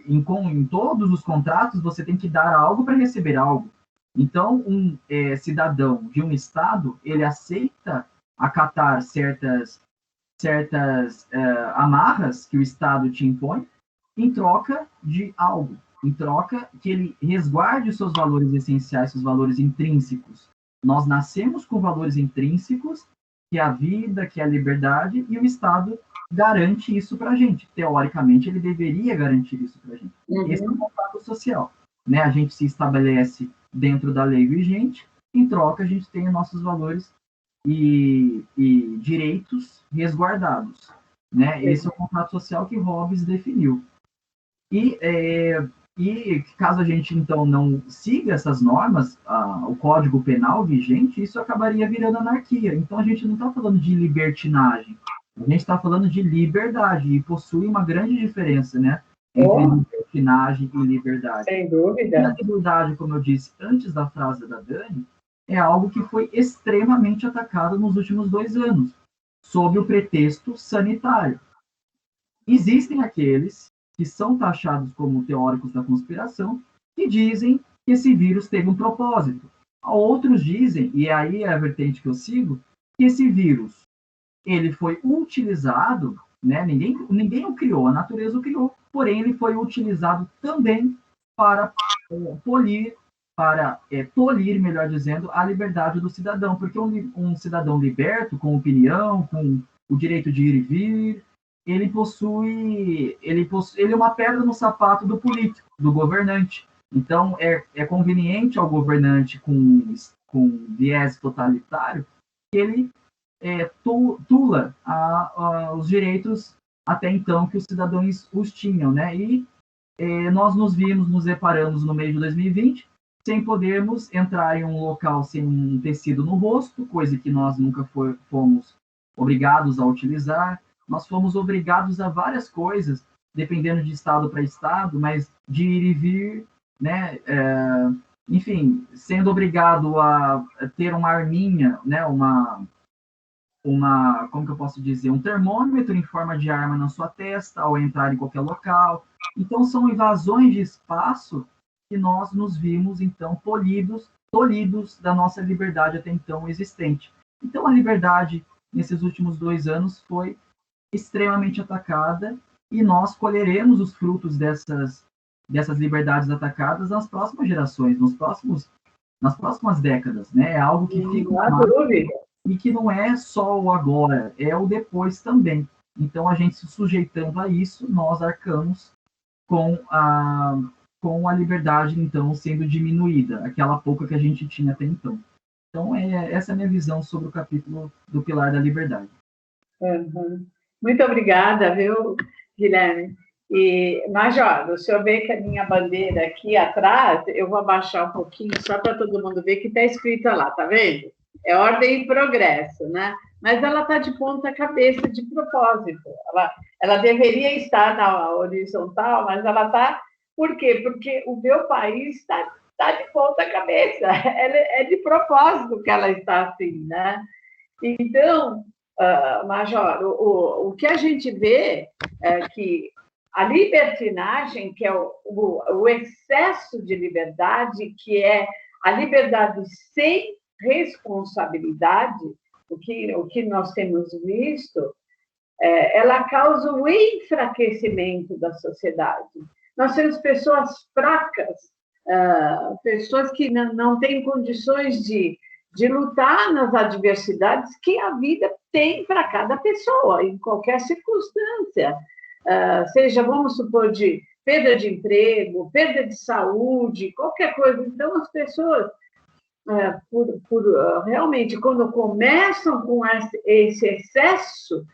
em todos os contratos, você tem que dar algo para receber algo. Então, um cidadão de um Estado, ele aceita acatar certas amarras que o Estado te impõe em troca de algo, em troca que ele resguarde os seus valores essenciais, seus valores intrínsecos. Nós nascemos com valores intrínsecos, que é a vida, que é a liberdade, e o Estado garante isso para a gente. Teoricamente, ele deveria garantir isso para a gente. Esse é o contrato social. Né? A gente se estabelece dentro da lei vigente, em troca a gente tem os nossos valores e direitos resguardados. Né? Esse é o contrato social que Hobbes definiu. E caso a gente, então, não siga essas normas, o Código Penal vigente, isso acabaria virando anarquia. Então, a gente não está falando de libertinagem, a gente está falando de liberdade, e possui uma grande diferença, né? Entre libertinagem e liberdade. Sem dúvida. E a liberdade, como eu disse antes da frase da Dani, é algo que foi extremamente atacado nos últimos 2 anos, sob o pretexto sanitário. Existem aqueles que são taxados como teóricos da conspiração, que dizem que esse vírus teve um propósito. Outros dizem, e aí é a vertente que eu sigo, que esse vírus ele foi utilizado, né? Ninguém o criou, a natureza o criou, porém ele foi utilizado também para tolir, melhor dizendo, a liberdade do cidadão, porque um cidadão liberto, com opinião, com o direito de ir e vir, ele é uma pedra no sapato do político, do governante. Então, é conveniente ao governante com viés totalitário que ele tula os direitos até então que os cidadãos os tinham, né? E nós nos deparamos no meio de 2020 sem podermos entrar em um local sem um tecido no rosto, coisa que nós nunca fomos obrigados a utilizar. Nós fomos obrigados a várias coisas, dependendo de estado para estado, mas de ir e vir, né? Enfim, sendo obrigado a ter uma arminha, né? Como que eu posso dizer? Um termômetro em forma de arma na sua testa ao entrar em qualquer local. Então, são invasões de espaço que nós nos vimos, então, tolhidos da nossa liberdade até então existente. Então, a liberdade, nesses últimos 2 anos, foi extremamente atacada, e nós colheremos os frutos dessas liberdades atacadas nas próximas gerações, nas próximas décadas, né? É algo que fica e que não é só o agora, é o depois também. Então, a gente se sujeitando a isso, nós arcamos com a liberdade, então, sendo diminuída, aquela pouca que a gente tinha até então. Então, essa é a minha visão sobre o capítulo do Pilar da Liberdade. Uhum. Muito obrigada, viu, Guilherme? E, Major, o senhor vê que a minha bandeira aqui atrás, eu vou abaixar um pouquinho só para todo mundo ver que está escrita lá, tá vendo? É ordem e progresso, né? Mas ela está de ponta cabeça de propósito. Ela deveria estar na horizontal, mas ela está... Por quê? Porque o meu país está de ponta cabeça. É de propósito que ela está assim, né? Então, Major, o que a gente vê é que a libertinagem, que é o excesso de liberdade, que é a liberdade sem responsabilidade, o que nós temos visto, ela causa o enfraquecimento da sociedade. Nós temos pessoas fracas, pessoas que não têm condições de lutar nas adversidades que a vida tem para cada pessoa, em qualquer circunstância. Seja, vamos supor, de perda de emprego, perda de saúde, qualquer coisa. Então, as pessoas, realmente, quando começam com esse excesso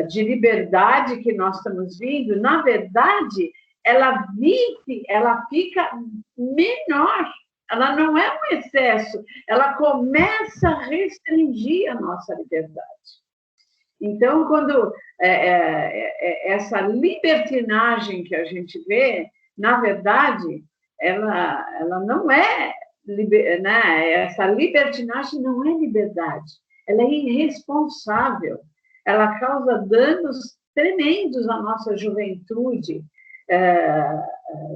de liberdade que nós estamos vindo, na verdade, ela fica menor. Ela não é um excesso, ela começa a restringir a nossa liberdade. Então, quando essa libertinagem que a gente vê, na verdade, ela não é, né? Essa libertinagem não é liberdade, ela é irresponsável, ela causa danos tremendos à nossa juventude.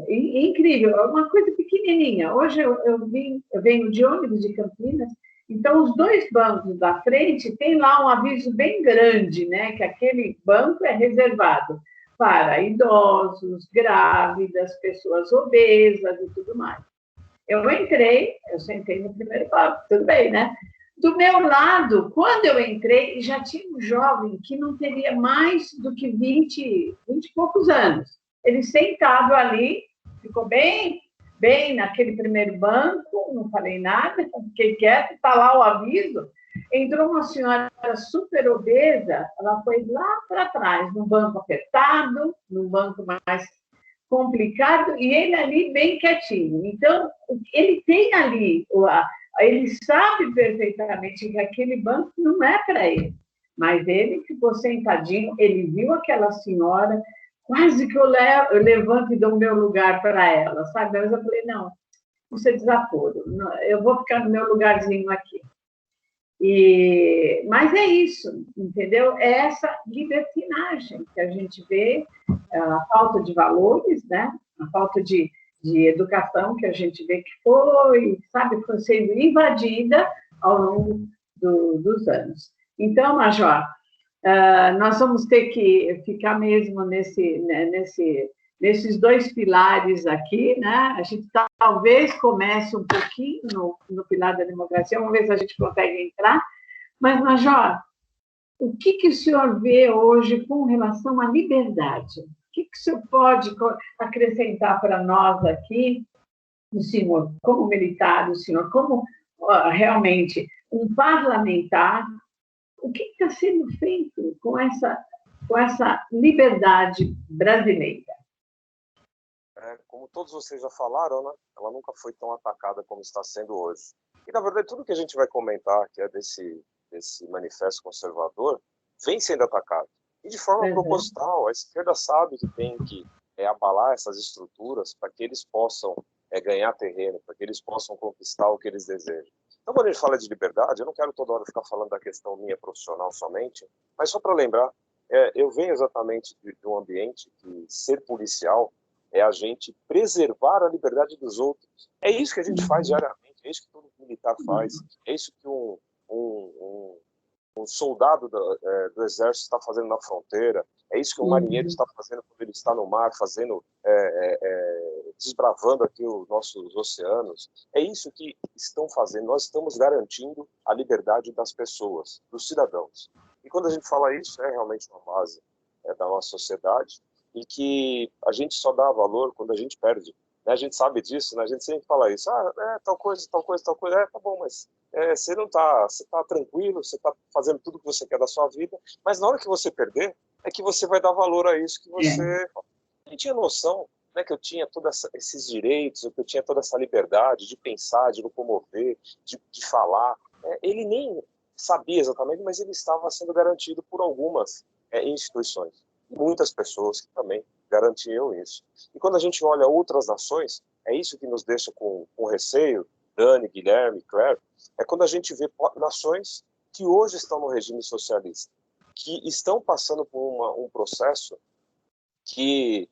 Incrível, é uma coisa pequenininha. Hoje eu venho de ônibus de Campinas, então os dois bancos da frente tem lá um aviso bem grande, né, que aquele banco é reservado para idosos, grávidas, pessoas obesas e tudo mais. Eu sentei no primeiro banco, tudo bem, né? Do meu lado, quando eu entrei, já tinha um jovem que não teria mais do que 20 e poucos anos. Ele sentado ali, ficou bem naquele primeiro banco, não falei nada, fiquei quieto, está lá o aviso. Entrou uma senhora super obesa, ela foi lá para trás, num banco apertado, num banco mais complicado, e ele ali bem quietinho. Então, ele tem ali, ele sabe perfeitamente que aquele banco não é para ele, mas ele ficou sentadinho, ele viu aquela senhora, quase que eu levanto e dou o meu lugar para ela, sabe? Mas eu falei, não, isso é desaforo, eu vou ficar no meu lugarzinho aqui. Mas é isso, entendeu? É essa libertinagem que a gente vê, a falta de valores, né? A falta de educação que a gente vê que foi sendo invadida ao longo dos anos. Então, Major, nós vamos ter que ficar mesmo nesses dois pilares aqui, né? A gente talvez comece um pouquinho no pilar da democracia, vamos ver se a gente consegue entrar. Mas, Major, o que o senhor vê hoje com relação à liberdade? O que o senhor pode acrescentar para nós aqui, o senhor como militar, o senhor como realmente um parlamentar, o que está sendo feito com essa liberdade brasileira? Como todos vocês já falaram, né? Ela nunca foi tão atacada como está sendo hoje. E, na verdade, tudo que a gente vai comentar, que é desse manifesto conservador, vem sendo atacado. E de forma proposital. A esquerda sabe que tem que abalar essas estruturas para que eles possam ganhar terreno, para que eles possam conquistar o que eles desejam. Então, quando a gente fala de liberdade, eu não quero toda hora ficar falando da questão minha profissional somente, mas só para lembrar, eu venho exatamente de um ambiente que ser policial é a gente preservar a liberdade dos outros. É isso que a gente faz diariamente, é isso que todo militar faz, é isso que um soldado do exército está fazendo na fronteira, é isso que um marinheiro está fazendo quando ele está no mar, desbravando aqui os nossos oceanos. É isso que estão fazendo. Nós estamos garantindo a liberdade das pessoas, dos cidadãos. E quando a gente fala isso, é realmente uma base da nossa sociedade e que a gente só dá valor quando a gente perde. A gente sabe disso, né? A gente sempre fala isso. Tal coisa. Tá bom, mas você não está, você está tranquilo, você está fazendo tudo que você quer da sua vida, mas na hora que você perder, é que você vai dar valor a isso que você... Eu tinha noção, né, que eu tinha todos esses direitos, que eu tinha toda essa liberdade de pensar, de locomover, de falar. Ele nem sabia exatamente, mas ele estava sendo garantido por algumas instituições. E muitas pessoas que também garantiam isso. E quando a gente olha outras nações, é isso que nos deixa com receio, Dani, Guilherme, Claire, é quando a gente vê nações que hoje estão no regime socialista, que estão passando por um processo que,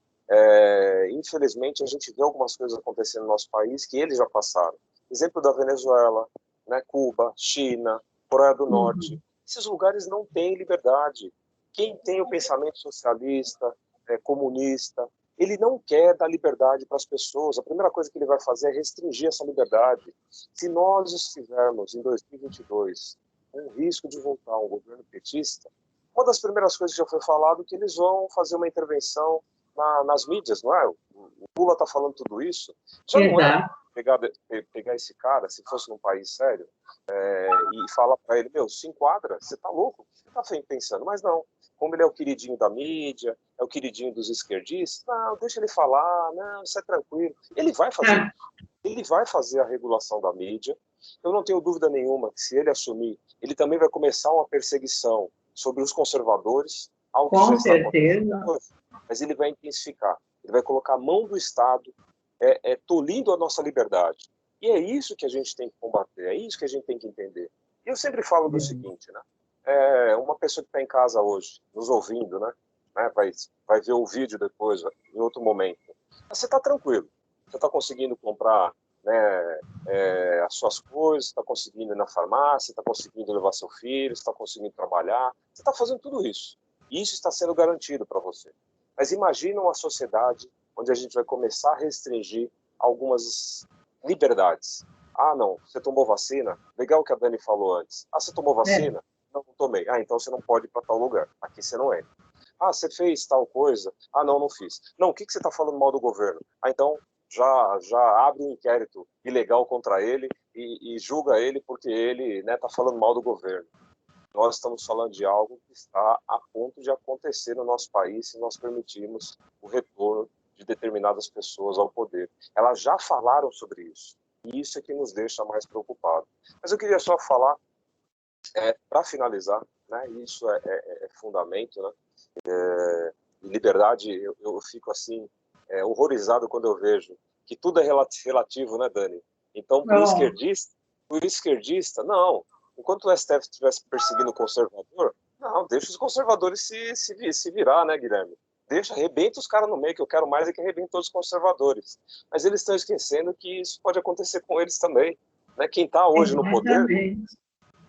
infelizmente, a gente vê algumas coisas acontecendo no nosso país que eles já passaram. Exemplo da Venezuela, né, Cuba, China, Coreia do Norte. Esses lugares não têm liberdade. Quem tem o pensamento socialista, comunista, ele não quer dar liberdade para as pessoas. A primeira coisa que ele vai fazer é restringir essa liberdade. Se nós estivermos, em 2022, com o risco de voltar a um governo petista, uma das primeiras coisas que já foi falado é que eles vão fazer uma intervenção nas mídias, não é? O Lula está falando tudo isso. Já não é pegar esse cara, se fosse num país sério, e falar para ele, se enquadra, você está louco, você está pensando, mas não. Como ele é o queridinho da mídia, é o queridinho dos esquerdistas, não, deixa ele falar, não, isso é tranquilo. Ele vai fazer, ele vai fazer a regulação da mídia. Eu não tenho dúvida nenhuma que se ele assumir, ele também vai começar uma perseguição sobre os conservadores, algo que já está acontecendo, mas ele vai intensificar, ele vai colocar a mão do Estado, tolhindo a nossa liberdade. E é isso que a gente tem que combater, é isso que a gente tem que entender. E eu sempre falo do seguinte, né? Uma pessoa que está em casa hoje, nos ouvindo, né, vai ver o vídeo depois, em outro momento. Você está tranquilo, você está conseguindo comprar, né, as suas coisas, está conseguindo ir na farmácia, está conseguindo levar seu filho, está conseguindo trabalhar, você está fazendo tudo isso. E isso está sendo garantido para você. Mas imagina uma sociedade onde a gente vai começar a restringir algumas liberdades. Ah, não, você tomou vacina? Legal o que a Dani falou antes. Ah, você tomou vacina? Não tomei. Ah, então você não pode ir para tal lugar. Aqui você não entra. Ah, você fez tal coisa? Ah, não fiz. Não, o que você está falando mal do governo? Ah, então já abre um inquérito ilegal contra ele e julga ele porque ele está falando mal do governo. Nós estamos falando de algo que está a ponto de acontecer no nosso país se nós permitirmos o retorno de determinadas pessoas ao poder. Elas já falaram sobre isso. E isso é que nos deixa mais preocupados. Mas eu queria só falar, para finalizar, né, isso é fundamento, né, liberdade, eu fico assim, horrorizado quando eu vejo que tudo é relativo, né, Dani? Então, para o esquerdista, não. Enquanto o STF estivesse perseguindo o conservador, não, deixa os conservadores se virar, né, Guilherme? Arrebenta os caras no meio, que eu quero mais é que arrebenta todos os conservadores. Mas eles estão esquecendo que isso pode acontecer com eles também. Né? Quem está hoje no poder,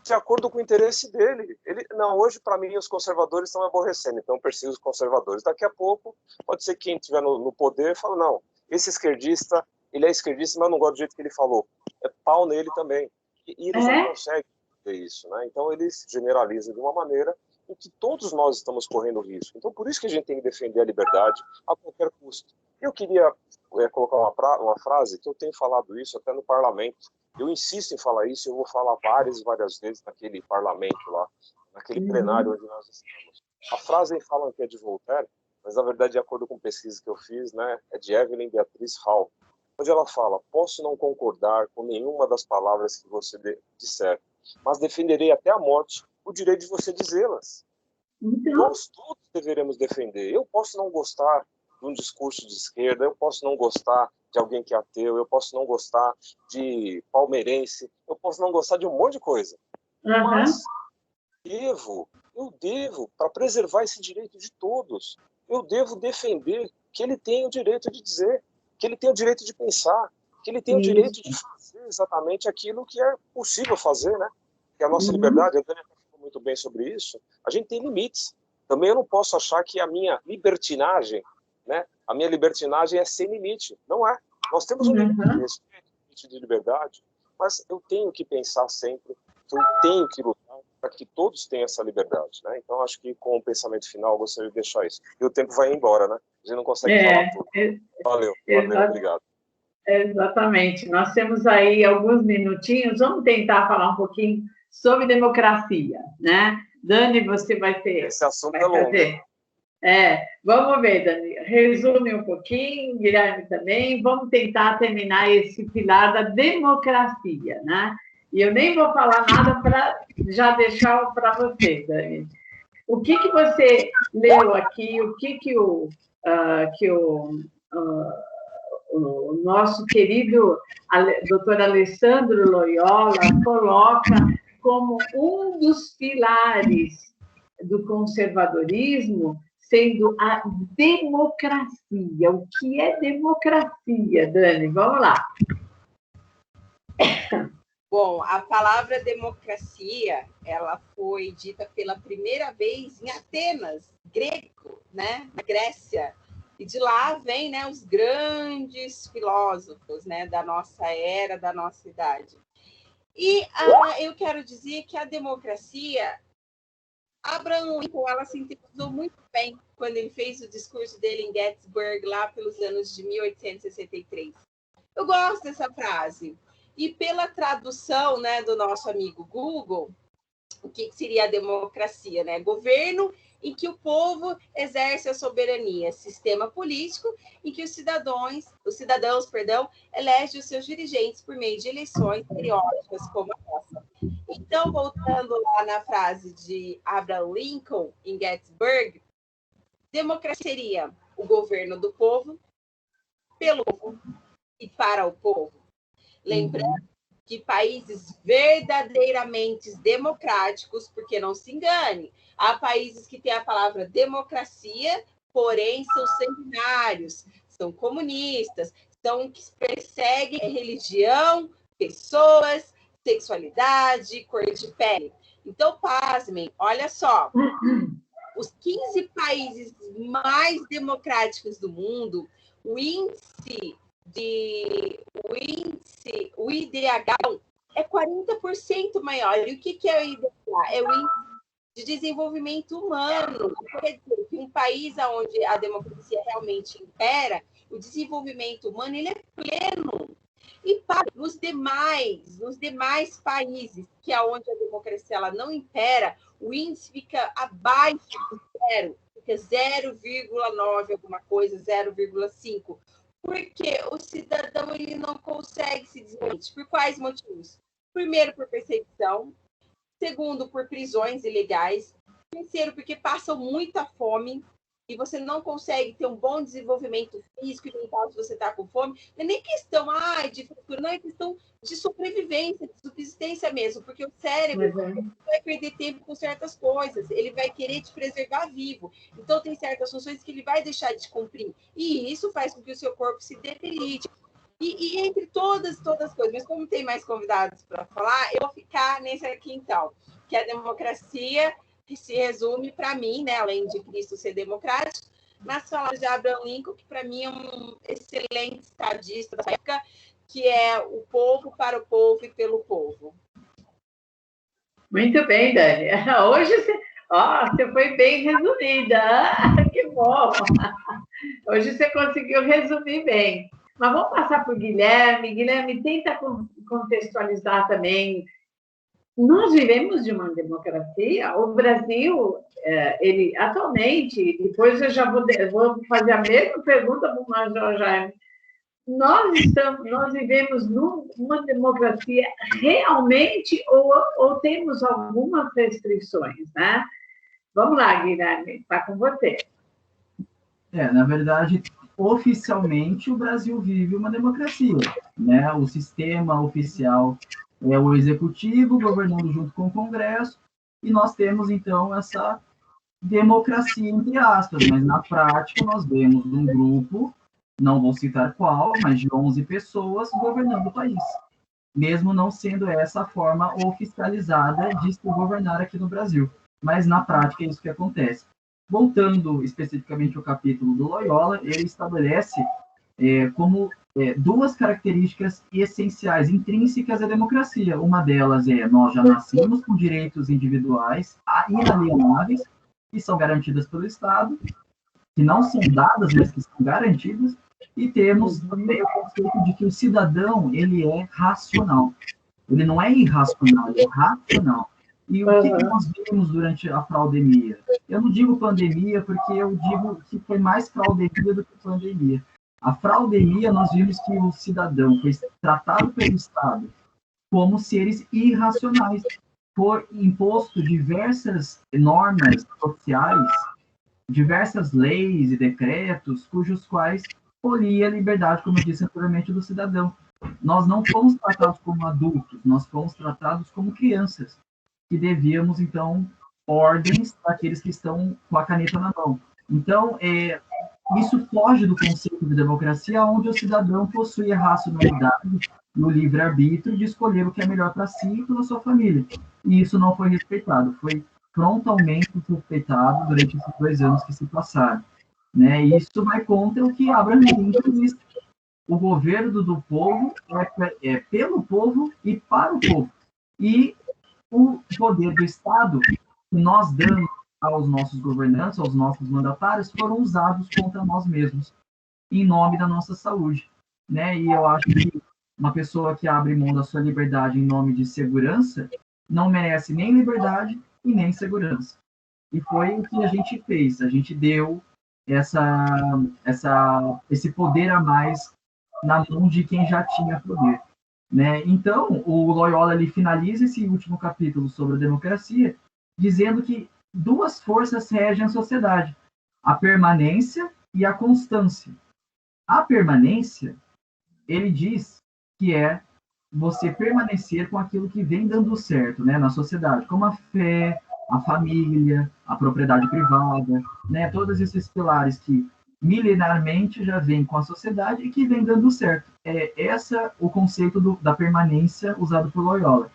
de acordo com o interesse dele. Não, hoje, para mim, os conservadores estão aborrecendo, então persigo os conservadores. Daqui a pouco, pode ser que quem estiver no poder fala, não, esse esquerdista, ele é esquerdista, mas eu não gosto do jeito que ele falou. É pau nele também. E eles não conseguem fazer isso. Né? Então, eles generalizam de uma maneira em que todos nós estamos correndo risco. Então, por isso que a gente tem que defender a liberdade a qualquer custo. Eu queria colocar uma frase, que eu tenho falado isso até no parlamento. Eu insisto em falar isso, eu vou falar várias vezes naquele parlamento lá, naquele plenário onde nós estamos. A frase fala que é de Voltaire, mas na verdade, de acordo com pesquisa que eu fiz, né, é de Evelyn Beatriz Hall, onde ela fala, posso não concordar com nenhuma das palavras que você disser, mas defenderei até a morte o direito de você dizê-las. Então, nós todos deveremos defender. Eu posso não gostar de um discurso de esquerda, eu posso não gostar de alguém que é ateu, eu posso não gostar de palmeirense, eu posso não gostar de um monte de coisa. Mas eu devo, para preservar esse direito de todos, eu devo defender que ele tem o direito de dizer, que ele tem o direito de pensar, que ele tem o direito de fazer exatamente aquilo que é possível fazer, né? Que a nossa liberdade, a Dani falou muito bem sobre isso, a gente tem limites. Também eu não posso achar que a minha libertinagem, né? A minha libertinagem é sem limite. Não é. Nós temos um limite de respeito, um limite de liberdade, mas eu tenho que pensar sempre que eu tenho que lutar para que todos tenham essa liberdade, né? Então, acho que com o pensamento final, eu gostaria de deixar isso. E o tempo vai embora, né? A gente não consegue falar tudo. Valeu, obrigado. Exatamente. Nós temos aí alguns minutinhos. Vamos tentar falar um pouquinho sobre democracia, né? Dani, você vai ter... Esse assunto é longo. Vamos ver, Dani. Resume um pouquinho, Guilherme também. Vamos tentar terminar esse pilar da democracia, né? E eu nem vou falar nada para já deixar para você, Dani. O que você leu aqui? O que o nosso querido doutor Alessandro Loyola coloca como um dos pilares do conservadorismo, sendo a democracia. O que é democracia, Dani? Vamos lá. Bom, a palavra democracia, ela foi dita pela primeira vez em Atenas, grego, né, na Grécia. E de lá vem, né, os grandes filósofos, né, da nossa era, da nossa idade. E eu quero dizer que a democracia, Abraham Lincoln, ela sintetizou muito bem quando ele fez o discurso dele em Gettysburg, lá pelos anos de 1863. Eu gosto dessa frase. E pela tradução, né, do nosso amigo Google, o que seria a democracia, né? Governo em que o povo exerce a soberania, sistema político em que os cidadãos, elegem os seus dirigentes por meio de eleições periódicas como a nossa. Então, voltando lá na frase de Abraham Lincoln, em Gettysburg, democracia seria o governo do povo, pelo povo e para o povo. Lembrando que países verdadeiramente democráticos, porque não se engane, há países que têm a palavra democracia, porém são sanguinários, são comunistas, são que perseguem religião, pessoas, sexualidade, cor de pele. Então, pasmem, olha só, os 15 países mais democráticos do mundo, o IDH é 40% maior. E o que é o IDH? É o Índice de Desenvolvimento Humano. Quer dizer, que um país onde a democracia realmente impera, o desenvolvimento humano ele é pleno. E nos demais países, que é onde a democracia ela não impera, o índice fica abaixo do zero, fica 0,9 alguma coisa, 0,5. Porque o cidadão ele não consegue se desenvolver. Por quais motivos? Primeiro, por perseguição. Segundo, por prisões ilegais. Terceiro, porque passam muita fome e você não consegue ter um bom desenvolvimento físico e mental se você está com fome. Não é nem questão de futuro, não é questão de sobrevivência, de subsistência mesmo, porque o cérebro vai perder tempo com certas coisas, ele vai querer te preservar vivo. Então, tem certas funções que ele vai deixar de cumprir. E isso faz com que o seu corpo se debilite. E entre todas as coisas, mas como tem mais convidados para falar, eu vou ficar nesse aqui, então, que a democracia se resume, para mim, né, além de Cristo ser democrático, nas palavras de Abraham Lincoln, que para mim é um excelente estadista da época, que é o povo para o povo e pelo povo. Muito bem, Dani. Hoje você foi bem resumida. Que bom! Hoje você conseguiu resumir bem. Mas vamos passar para o Guilherme. Guilherme, tenta contextualizar também. Nós vivemos de uma democracia. O Brasil, ele atualmente, depois eu já vou fazer a mesma pergunta para o Major Jaime. Nós vivemos numa democracia realmente ou temos algumas restrições, né? Vamos lá, Guilherme, está com você. Na verdade, oficialmente, o Brasil vive uma democracia, né? O sistema oficial é o executivo governando junto com o Congresso, e nós temos, então, essa democracia, entre aspas, mas na prática nós vemos um grupo, não vou citar qual, mas de 11 pessoas governando o país, mesmo não sendo essa a forma oficializada de se governar aqui no Brasil. Mas na prática é isso que acontece. Voltando especificamente ao capítulo do Loyola, ele estabelece como duas características essenciais, intrínsecas à democracia. Uma delas é nós já nascemos com direitos individuais inalienáveis, que são garantidas pelo Estado, que não são dadas, mas que são garantidas. E temos também o conceito de que o cidadão, ele é racional. Ele não é irracional, ele é racional. E o que nós vimos durante a fraudemia? Eu não digo pandemia, porque eu digo que foi mais fraudemia do que pandemia. A fraudemia, nós vimos que o cidadão foi tratado pelo Estado como seres irracionais, por imposto diversas normas sociais, diversas leis e decretos, cujos quais polia a liberdade, como eu disse anteriormente, do cidadão. Nós não fomos tratados como adultos, nós fomos tratados como crianças, que devíamos, então, ordens daqueles que estão com a caneta na mão. Então, isso foge do conceito de democracia, onde o cidadão possui a racionalidade no livre-arbítrio de escolher o que é melhor para si e para a sua família. E isso não foi respeitado, foi frontalmente respeitado durante esses 2 anos que se passaram. Né? E isso vai contra o que Abraham Lincoln disse. O governo do povo é pelo povo e para o povo. E o poder do Estado que nós damos aos nossos governantes, aos nossos mandatários, foram usados contra nós mesmos, em nome da nossa saúde. Né? E eu acho que uma pessoa que abre mão da sua liberdade em nome de segurança não merece nem liberdade e nem segurança. E foi o que a gente fez. A gente deu esse poder a mais na mão de quem já tinha poder. Né? Então, o Loyola ele finaliza esse último capítulo sobre a democracia dizendo que 2 forças regem a sociedade: a permanência e a constância. A permanência, ele diz que é você permanecer com aquilo que vem dando certo, né, na sociedade, como a fé, a família, a propriedade privada, né, todos esses pilares que milenarmente já vêm com a sociedade e que vem dando certo. É essa o conceito da permanência usado por Loyola.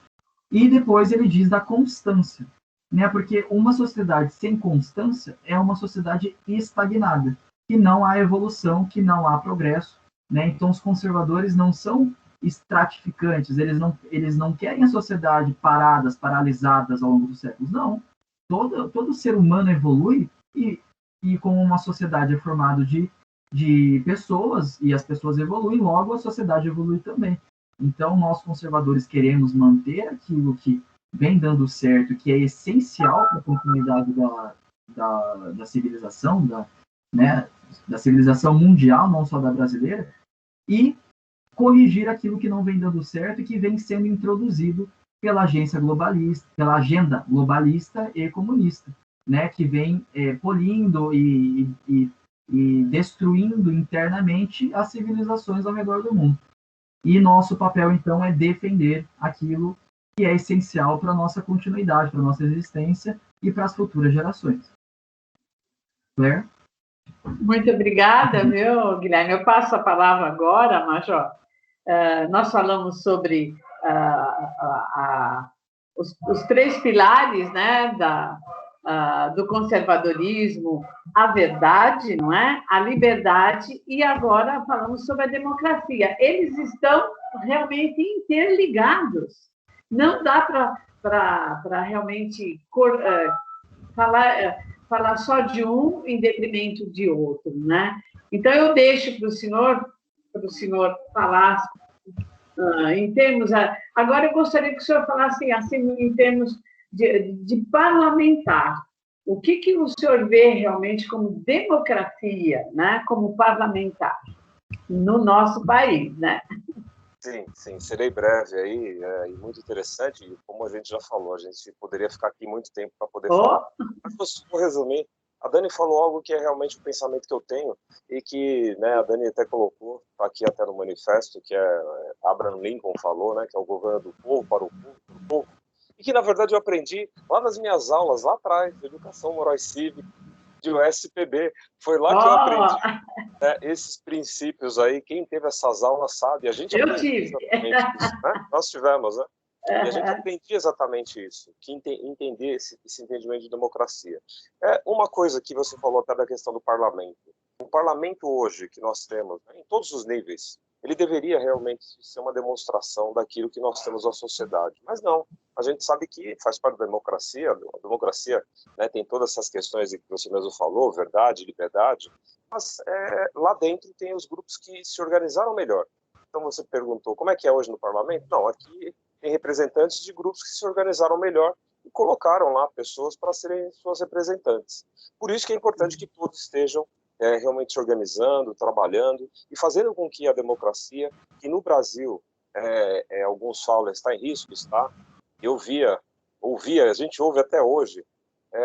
E depois ele diz da constância, né, porque uma sociedade sem constância é uma sociedade estagnada, que não há evolução, que não há progresso, né? Então os conservadores não são estratificantes, eles não querem a sociedade paralisadas ao longo dos séculos, não. Todo ser humano evolui e como uma sociedade é formada de pessoas, e as pessoas evoluem, logo a sociedade evolui também. Então, nós conservadores queremos manter aquilo que vem dando certo, que é essencial para a continuidade da civilização, né, da civilização mundial, não só da brasileira, e corrigir aquilo que não vem dando certo e que vem sendo introduzido pela pela agenda globalista e comunista, né, que vem polindo e destruindo internamente as civilizações ao redor do mundo. E nosso papel, então, é defender aquilo que é essencial para a nossa continuidade, para a nossa existência e para as futuras gerações. Claire? Muito obrigada, viu, Guilherme? Eu passo a palavra agora, Major. Nós falamos sobre os 3 pilares, né, do conservadorismo, a verdade, não é? A liberdade, e agora falamos sobre a democracia. Eles estão realmente interligados. Não dá para realmente falar só de um em detrimento de outro, né? Então, eu deixo para o senhor falar em termos... Agora, eu gostaria que o senhor falasse assim, em termos de parlamentar. O que o senhor vê realmente como democracia, né? Como parlamentar no nosso país, né? Sim, serei breve aí, e muito interessante, e como a gente já falou, a gente poderia ficar aqui muito tempo para poder falar. Mas, vou resumir, a Dani falou algo que é realmente o pensamento que eu tenho, e que, né, a Dani até colocou, está aqui até no manifesto, que Abraham Lincoln falou, né, que é o governo do povo, para o povo, para o povo, e que, na verdade, eu aprendi lá nas minhas aulas, lá atrás, de Educação Moral e Cívica, de USPB, foi lá que eu aprendi esses princípios aí. Quem teve essas aulas sabe, a gente aprendeu exatamente isso, né? Nós tivemos, né? E a gente aprendia exatamente isso, que entender esse entendimento de democracia. Uma coisa que você falou até da questão do parlamento. O parlamento hoje que nós temos, né, em todos os níveis, ele deveria realmente ser uma demonstração daquilo que nós temos na sociedade. Mas não, a gente sabe que faz parte da democracia, a democracia, né, tem todas essas questões que você mesmo falou, verdade, liberdade, mas lá dentro tem os grupos que se organizaram melhor. Então você perguntou, como é que é hoje no parlamento? Não, aqui tem representantes de grupos que se organizaram melhor e colocaram lá pessoas para serem suas representantes. Por isso que é importante que todos estejam realmente se organizando, trabalhando e fazendo com que a democracia, que no Brasil, alguns falam, está em risco, está. Eu ouvia, a gente ouve até hoje,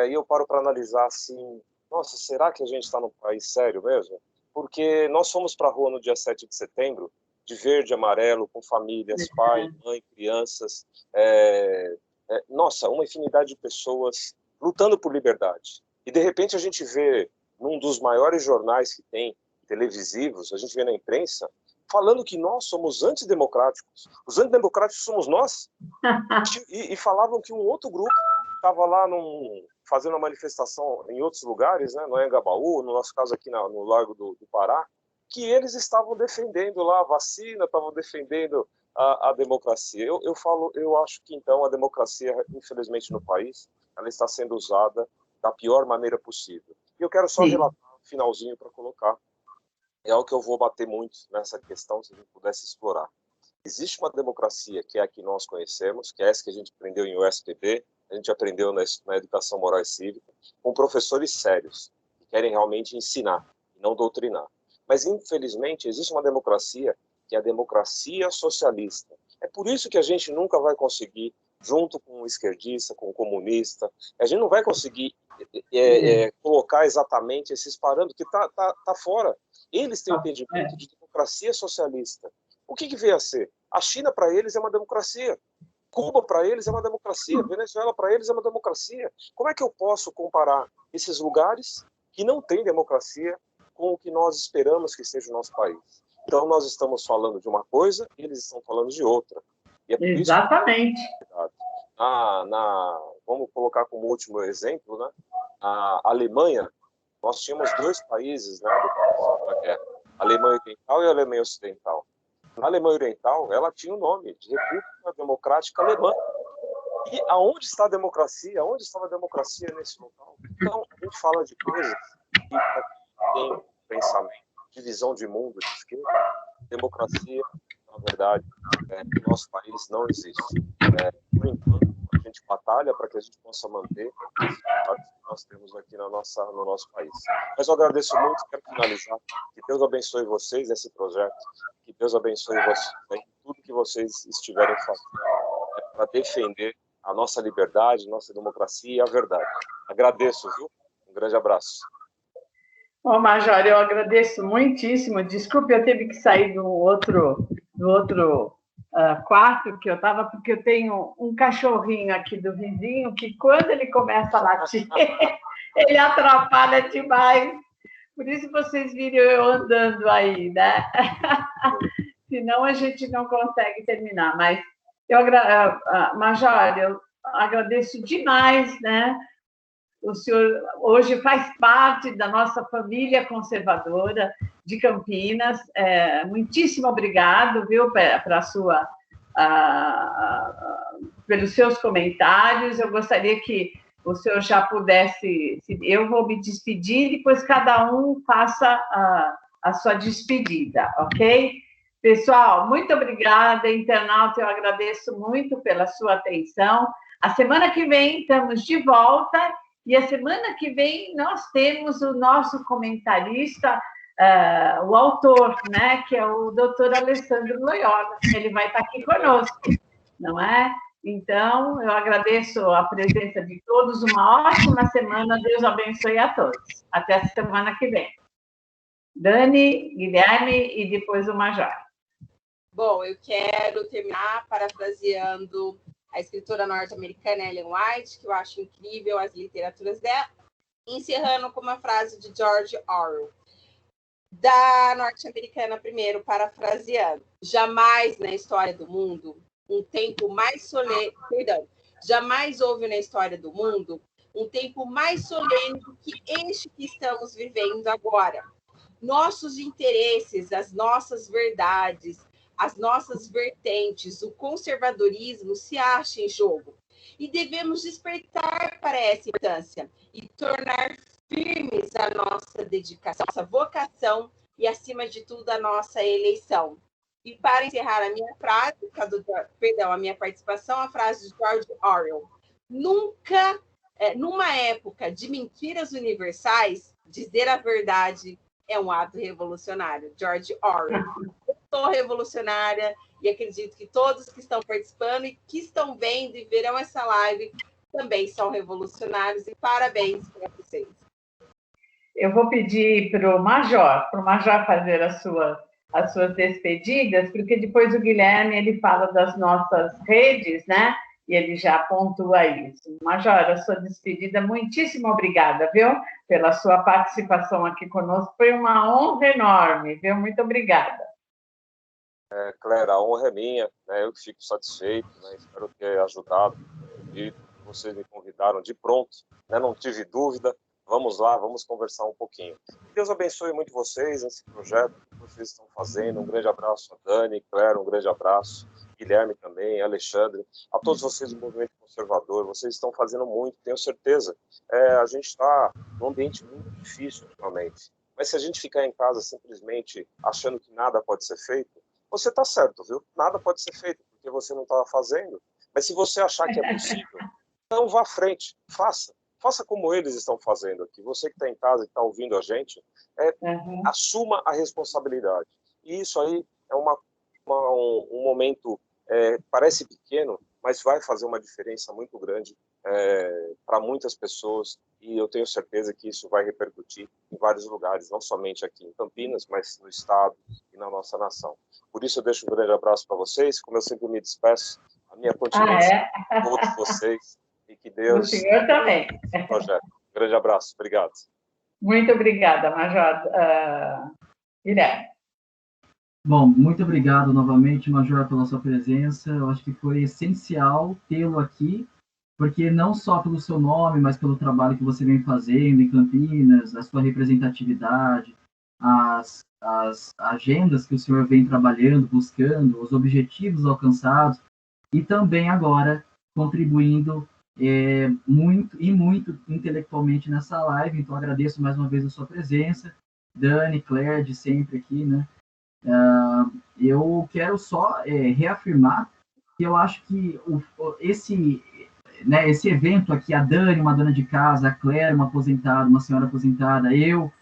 e eu paro para analisar assim, nossa, será que a gente está num país sério mesmo? Porque nós fomos para a rua no dia 7 de setembro, de verde e amarelo, com famílias, pai, mãe, crianças, nossa, uma infinidade de pessoas lutando por liberdade. E de repente a gente vê num dos maiores jornais que tem, televisivos, a gente vê na imprensa, falando que nós somos antidemocráticos. Os antidemocráticos somos nós. E falavam que um outro grupo estava lá fazendo uma manifestação em outros lugares, né, no Anhangabaú, no nosso caso aqui no Largo do Pará, que eles estavam defendendo lá a vacina, estavam defendendo a democracia. Eu acho que, então, a democracia, infelizmente, no país, ela está sendo usada da pior maneira possível. E eu quero só relatar um finalzinho para colocar. É algo que eu vou bater muito nessa questão, se a gente pudesse explorar. Existe uma democracia que é a que nós conhecemos, que é essa que a gente aprendeu em USPB, a gente aprendeu na educação moral e cívica, com professores sérios, que querem realmente ensinar, e não doutrinar. Mas, infelizmente, existe uma democracia que é a democracia socialista. É por isso que a gente nunca vai conseguir, junto com o esquerdista, com o comunista, a gente não vai conseguir colocar exatamente esses parâmetros, que tá fora. Eles têm o entendimento de democracia socialista. O que veio a ser? A China, para eles, é uma democracia. Cuba, para eles, é uma democracia. Venezuela, para eles, é uma democracia. Como é que eu posso comparar esses lugares que não têm democracia com o que nós esperamos que seja o nosso país? Então, nós estamos falando de uma coisa e eles estão falando de outra. E é por Exatamente. Isso vamos colocar como último exemplo, né? A Alemanha, nós tínhamos dois países, né, da guerra, a Alemanha Oriental e a Alemanha Ocidental. Na Alemanha Oriental, ela tinha o nome de República Democrática Alemã. E aonde está a democracia? Onde estava a democracia nesse local? Então, a gente fala de coisas que tem pensamento, divisão de mundo, de esquerda, democracia, na verdade, no nosso país não existe. Por enquanto, a gente batalha para que a gente possa manter os resultados que nós temos aqui no nosso país. Mas eu agradeço muito, quero finalizar. Que Deus abençoe vocês nesse projeto, que Deus abençoe vocês em tudo que vocês estiverem fazendo para defender a nossa liberdade, nossa democracia e a verdade. Agradeço, viu? Um grande abraço. Ô, Major, eu agradeço muitíssimo. Desculpe, eu tive que sair do outro quarto que eu estava, porque eu tenho um cachorrinho aqui do vizinho que, quando ele começa a latir, ele atrapalha demais. Por isso vocês viram eu andando aí, né? Senão a gente não consegue terminar. Mas, Major, eu agradeço demais, né? O senhor hoje faz parte da nossa família conservadora de Campinas. Muitíssimo obrigado, viu, pelos seus comentários. Eu gostaria que o senhor já pudesse... Eu vou me despedir, depois cada um faça a sua despedida, ok? Pessoal, muito obrigada. Internauta, eu agradeço muito pela sua atenção. A semana que vem estamos de volta. E a semana que vem nós temos o nosso comentarista, o autor, né, que é o doutor Alessandro Loyola. Ele vai estar aqui conosco, não é? Então, eu agradeço a presença de todos. Uma ótima semana. Deus abençoe a todos. Até a semana que vem. Dani, Guilherme e depois o Major. Bom, eu quero terminar parafraseando a escritora norte-americana Ellen White, que eu acho incrível as literaturas dela, encerrando com uma frase de George Orwell. Da norte-americana primeiro, parafraseando. Jamais na história do mundo um tempo mais solene... Jamais houve na história do mundo um tempo mais solene do que este que estamos vivendo agora. nossos interesses, as nossas verdades, as nossas vertentes, o conservadorismo se acha em jogo. E devemos despertar para essa importância e tornar firmes a nossa dedicação, a nossa vocação e, acima de tudo, a nossa eleição. E para encerrar a minha frase, a minha participação, a frase de George Orwell. Nunca, numa época de mentiras universais, dizer a verdade é um ato revolucionário. George Orwell. Eu sou revolucionária e acredito que todos que estão participando e que estão vendo e verão essa live também são revolucionários. E parabéns para vocês. Eu vou pedir para o Major fazer as suas despedidas, porque depois o Guilherme ele fala das nossas redes, né? E ele já pontua isso. Major, a sua despedida, muitíssimo obrigada, viu? Pela sua participação aqui conosco. Foi uma honra enorme, viu? Muito obrigada. Clélia, a honra é minha, né? Eu fico satisfeito, né? Espero ter ajudado. E vocês me convidaram de pronto, né? Não tive dúvida. Vamos lá, vamos conversar um pouquinho. Deus abençoe muito vocês nesse projeto que vocês estão fazendo. Um grande abraço a Dani, Clélia, um grande abraço. Guilherme também, Alexandre, a todos vocês do Movimento Conservador. Vocês estão fazendo muito, tenho certeza. A gente está num ambiente muito difícil ultimamente. Mas se a gente ficar em casa simplesmente achando que nada pode ser feito, você está certo, viu? Nada pode ser feito, porque você não está fazendo. Mas se você achar que é possível, então vá à frente, faça. Faça como eles estão fazendo aqui. Você que está em casa e está ouvindo a gente, assuma a responsabilidade. E isso aí é um momento, parece pequeno, mas vai fazer uma diferença muito grande para muitas pessoas. E eu tenho certeza que isso vai repercutir em vários lugares, não somente aqui em Campinas, mas no estado e na nossa nação. Por isso eu deixo um grande abraço para vocês. Como eu sempre me despeço, a minha continuação a todos vocês. E que Deus... O senhor também. Projeto. Um grande abraço. Obrigado. Muito obrigada, Major. Guilherme. Bom, muito obrigado novamente, Major, pela sua presença. Eu acho que foi essencial tê-lo aqui, porque não só pelo seu nome, mas pelo trabalho que você vem fazendo em Campinas, a sua representatividade, as agendas que o senhor vem trabalhando, buscando, os objetivos alcançados, e também agora contribuindo muito intelectualmente nessa live. Então agradeço mais uma vez a sua presença, Dani, Claire, de sempre aqui, né? Eu quero só reafirmar que eu acho que esse evento aqui, a Dani, uma dona de casa, a Claire, uma aposentada, uma senhora aposentada, eu,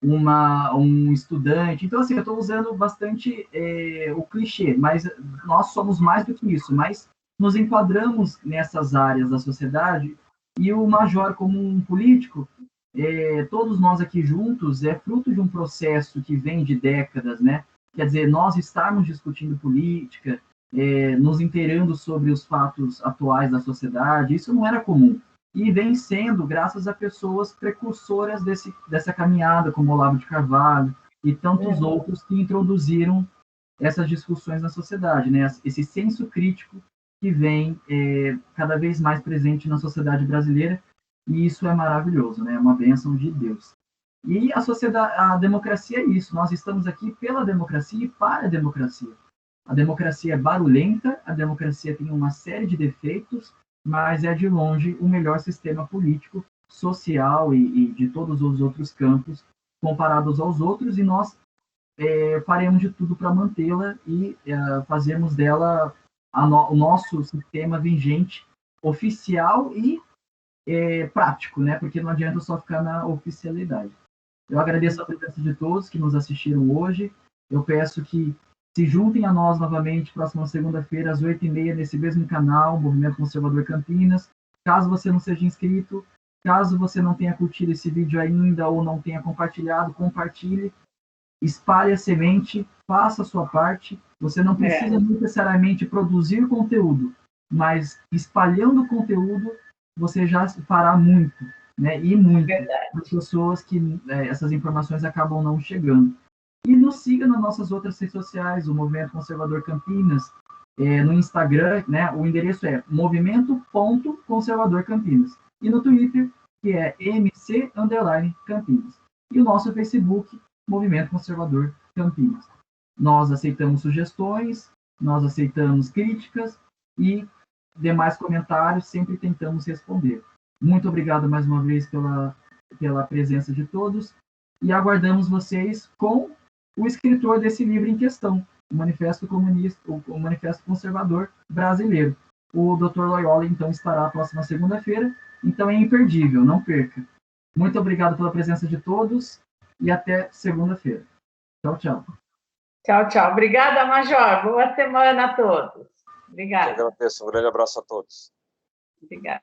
um estudante. Então, assim, eu estou usando bastante o clichê, mas nós somos mais do que isso, mas nos enquadramos nessas áreas da sociedade, e o Major, como um político, todos nós aqui juntos, é fruto de um processo que vem de décadas, né? Quer dizer, nós estarmos discutindo política, nos inteirando sobre os fatos atuais da sociedade, isso não era comum. E vem sendo graças a pessoas precursoras dessa caminhada, como Olavo de Carvalho e tantos outros que introduziram essas discussões na sociedade, né? Esse senso crítico que vem cada vez mais presente na sociedade brasileira, e isso é maravilhoso, né? É uma bênção de Deus. E a democracia é isso, nós estamos aqui pela democracia e para a democracia. A democracia é barulhenta, a democracia tem uma série de defeitos, mas é de longe o melhor sistema político, social e de todos os outros campos comparados aos outros, e nós faremos de tudo para mantê-la e fazermos dela o nosso sistema vigente, oficial e prático, né? Porque não adianta só ficar na oficialidade. Eu agradeço a presença de todos que nos assistiram hoje. Eu peço que se juntem a nós novamente próxima segunda-feira, às 8h30, nesse mesmo canal, Movimento Conservador Campinas. Caso você não seja inscrito, caso você não tenha curtido esse vídeo ainda ou não tenha compartilhado, compartilhe, espalhe a semente, faça a sua parte. Você não precisa necessariamente produzir conteúdo, mas espalhando o conteúdo, você já fará muito, né? E muito para as pessoas que essas informações acabam não chegando. E nos siga nas nossas outras redes sociais, o Movimento Conservador Campinas, no Instagram, né? O endereço é movimento.conservador Campinas. E no Twitter, que é MC_Campinas. E o nosso Facebook, Movimento Conservador Campinas. Nós aceitamos sugestões, nós aceitamos críticas e demais comentários, sempre tentamos responder. Muito obrigado mais uma vez pela presença de todos e aguardamos vocês com o escritor desse livro em questão, o Manifesto Comunista, o Manifesto Conservador Brasileiro. O Dr. Loyola, então, estará a próxima segunda-feira, então é imperdível, não perca. Muito obrigado pela presença de todos e até segunda-feira. Tchau, tchau. Tchau, tchau. Obrigada, Major. Boa semana a todos. Obrigada. Eu agradeço. Um grande abraço a todos. Obrigada.